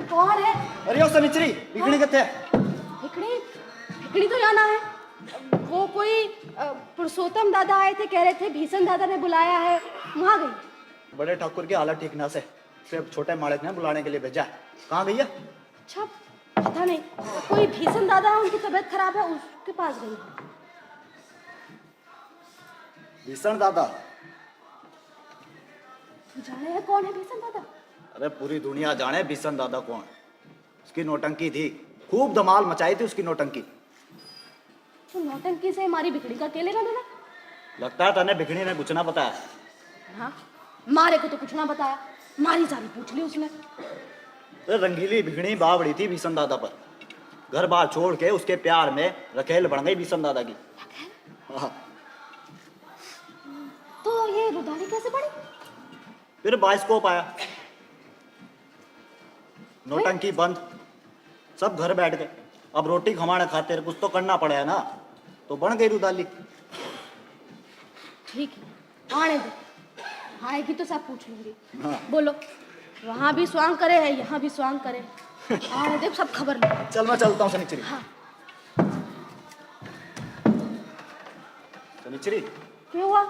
कौन है? अरे ओ सनिचरी, बिकड़ी कितने है? बिकड़ी तो यहाँ ना है। वो कोई पुरुषोत्तम दादा आए थे, कह रहे थे भीषण दादा ने बुलाया है, वहाँ गई। बड़े ठाकुर की हालत ठीक ना से, सिर्फ छोटे मालिक ने बुलाने के लिए भेजा। कहाँ गई है? अच्छा पता नहीं, कोई भीषण दादा है, उनकी तबीयत खराब है, उसके पास गई। भीषण दादा? जाने है कौन है भीषण दादा? अरे पूरी दुनिया जाने भीषण दादा कौन। उसकी नौटंकी थी, खूब धमाल मचाई थी उसकी नौटंकी। तो नौटंकी से हमारी बिगड़ी का केले ना देना? लगता है तने बिगड़ी ने कुछ ना बताया। हाँ मारे को तो कुछ ना बताया, मारी सारी पूछ ली उसने। तो रंगीली बिगड़ी बावड़ी थी भीषण दादा पर, घर बार छोड़ के उसके प्यार में रखेल बन गई भीषण दादा की। हाँ। तो ये रुदाली कैसे पड़ी? फिर बाइस्कोप आया, नौटंकी बंद, सब घर बैठ गए। अब रोटी खमाने खाते कुछ तो करना पड़ेगा ना, तो बन गई रुदाली। ठीक है आने दे, आएगी तो सब पूछ लूंगी। हाँ। बोलो, वहाँ भी स्वांग करे है, यहाँ भी स्वांग करे, आने दे सब खबर ले। चल मैं चलता हूँ शनिचरी। हाँ। शनिचरी, क्या हुआ?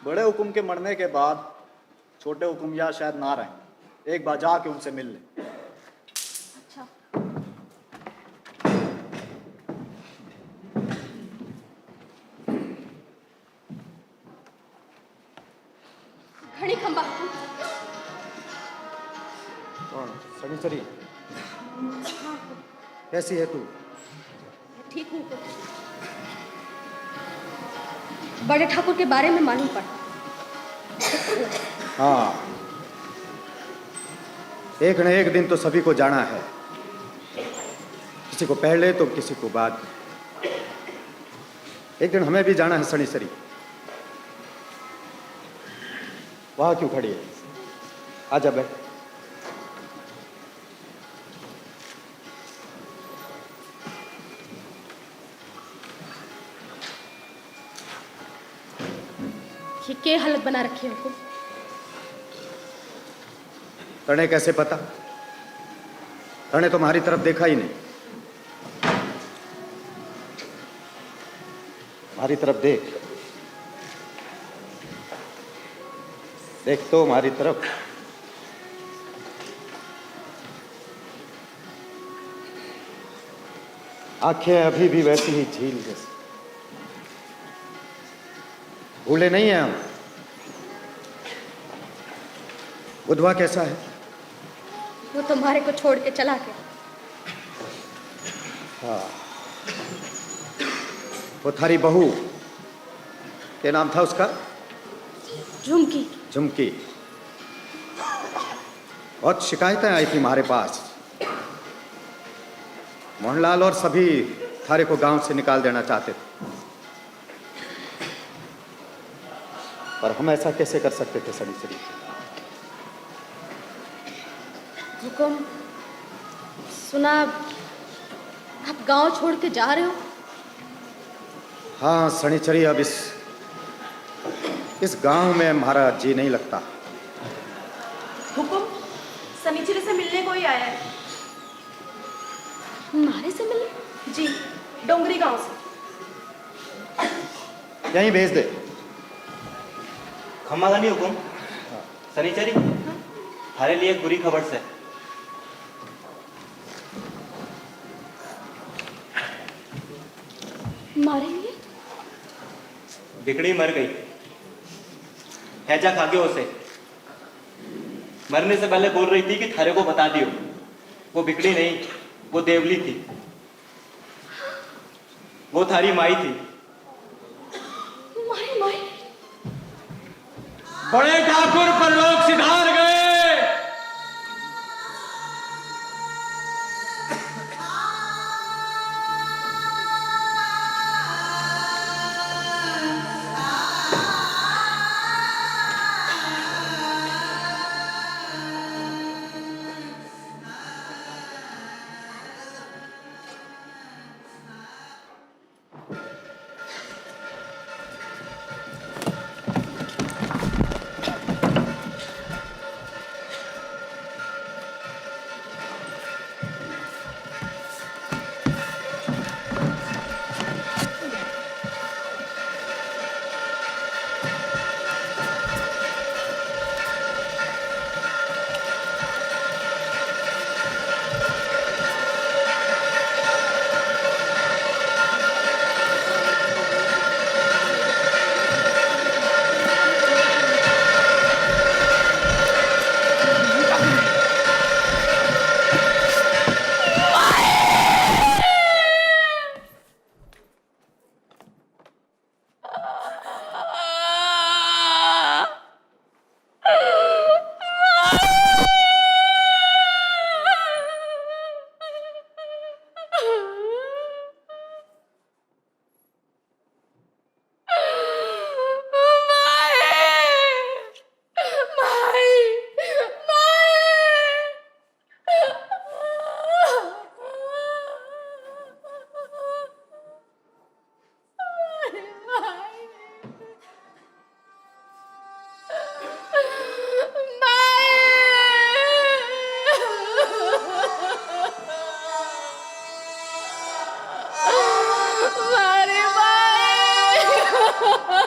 बड़े हुकुम के मरने के बाद छोटे हुकुम या शायद ना रहे, एक बार जाके उनसे मिल ले। अच्छा घड़ी खंबा। कौन? शनिचरी, कैसी है तू? ठीक हूँ तो बड़े ठाकुर के बारे में मालूम पड़ा। हाँ, एक न एक दिन तो सभी को जाना है, किसी को पहले तो किसी को बाद। एक दिन हमें भी जाना है शनिचरी। वहां क्यों खड़ी है? आजा बैठ। ये क्या हालत बना रखी है हुकुम? तने कैसे पता? तने तुम्हारी तरफ देखा ही नहीं। हमारी तरफ देख, देख तो हमारी तरफ। आंखें अभी भी वैसी ही झील जैसी, भूले नहीं हैं हम। बुधवा कैसा है? वो तुम्हारे को छोड़ के चला गया। हाँ, वो थारी बहू, क्या नाम था उसका? झुमकी। झुमकी। बहुत शिकायतें आई थी हमारे पास। मोहनलाल और सभी थारे को गांव से निकाल देना चाहते थे, पर हम ऐसा कैसे कर सकते थे सड़ी सड़ी? हुकुम, सुना आप गांव छोड़ के जा रहे हो? हाँ सनीचरी, अब इस गांव में हमारा जी नहीं लगता। हुकुम, सनीचरे से मिलने को ही आया है। हमारे से मिले? जी, डोंगरी गांव से। यहीं भेज दे। खम्मागानी हुकुम, सनीचरी हमारे लिए एक बुरी खबर से। मारे लिए? बिगड़ी मर गई, हैजा खा के उसे। मरने से पहले बोल रही थी कि थारे को बता दियो। वो बिगड़ी नहीं, वो देवली थी। वो थारी माई थी। माई माई? बड़े ठाकुर पर लोग सिधार गए। मारे माए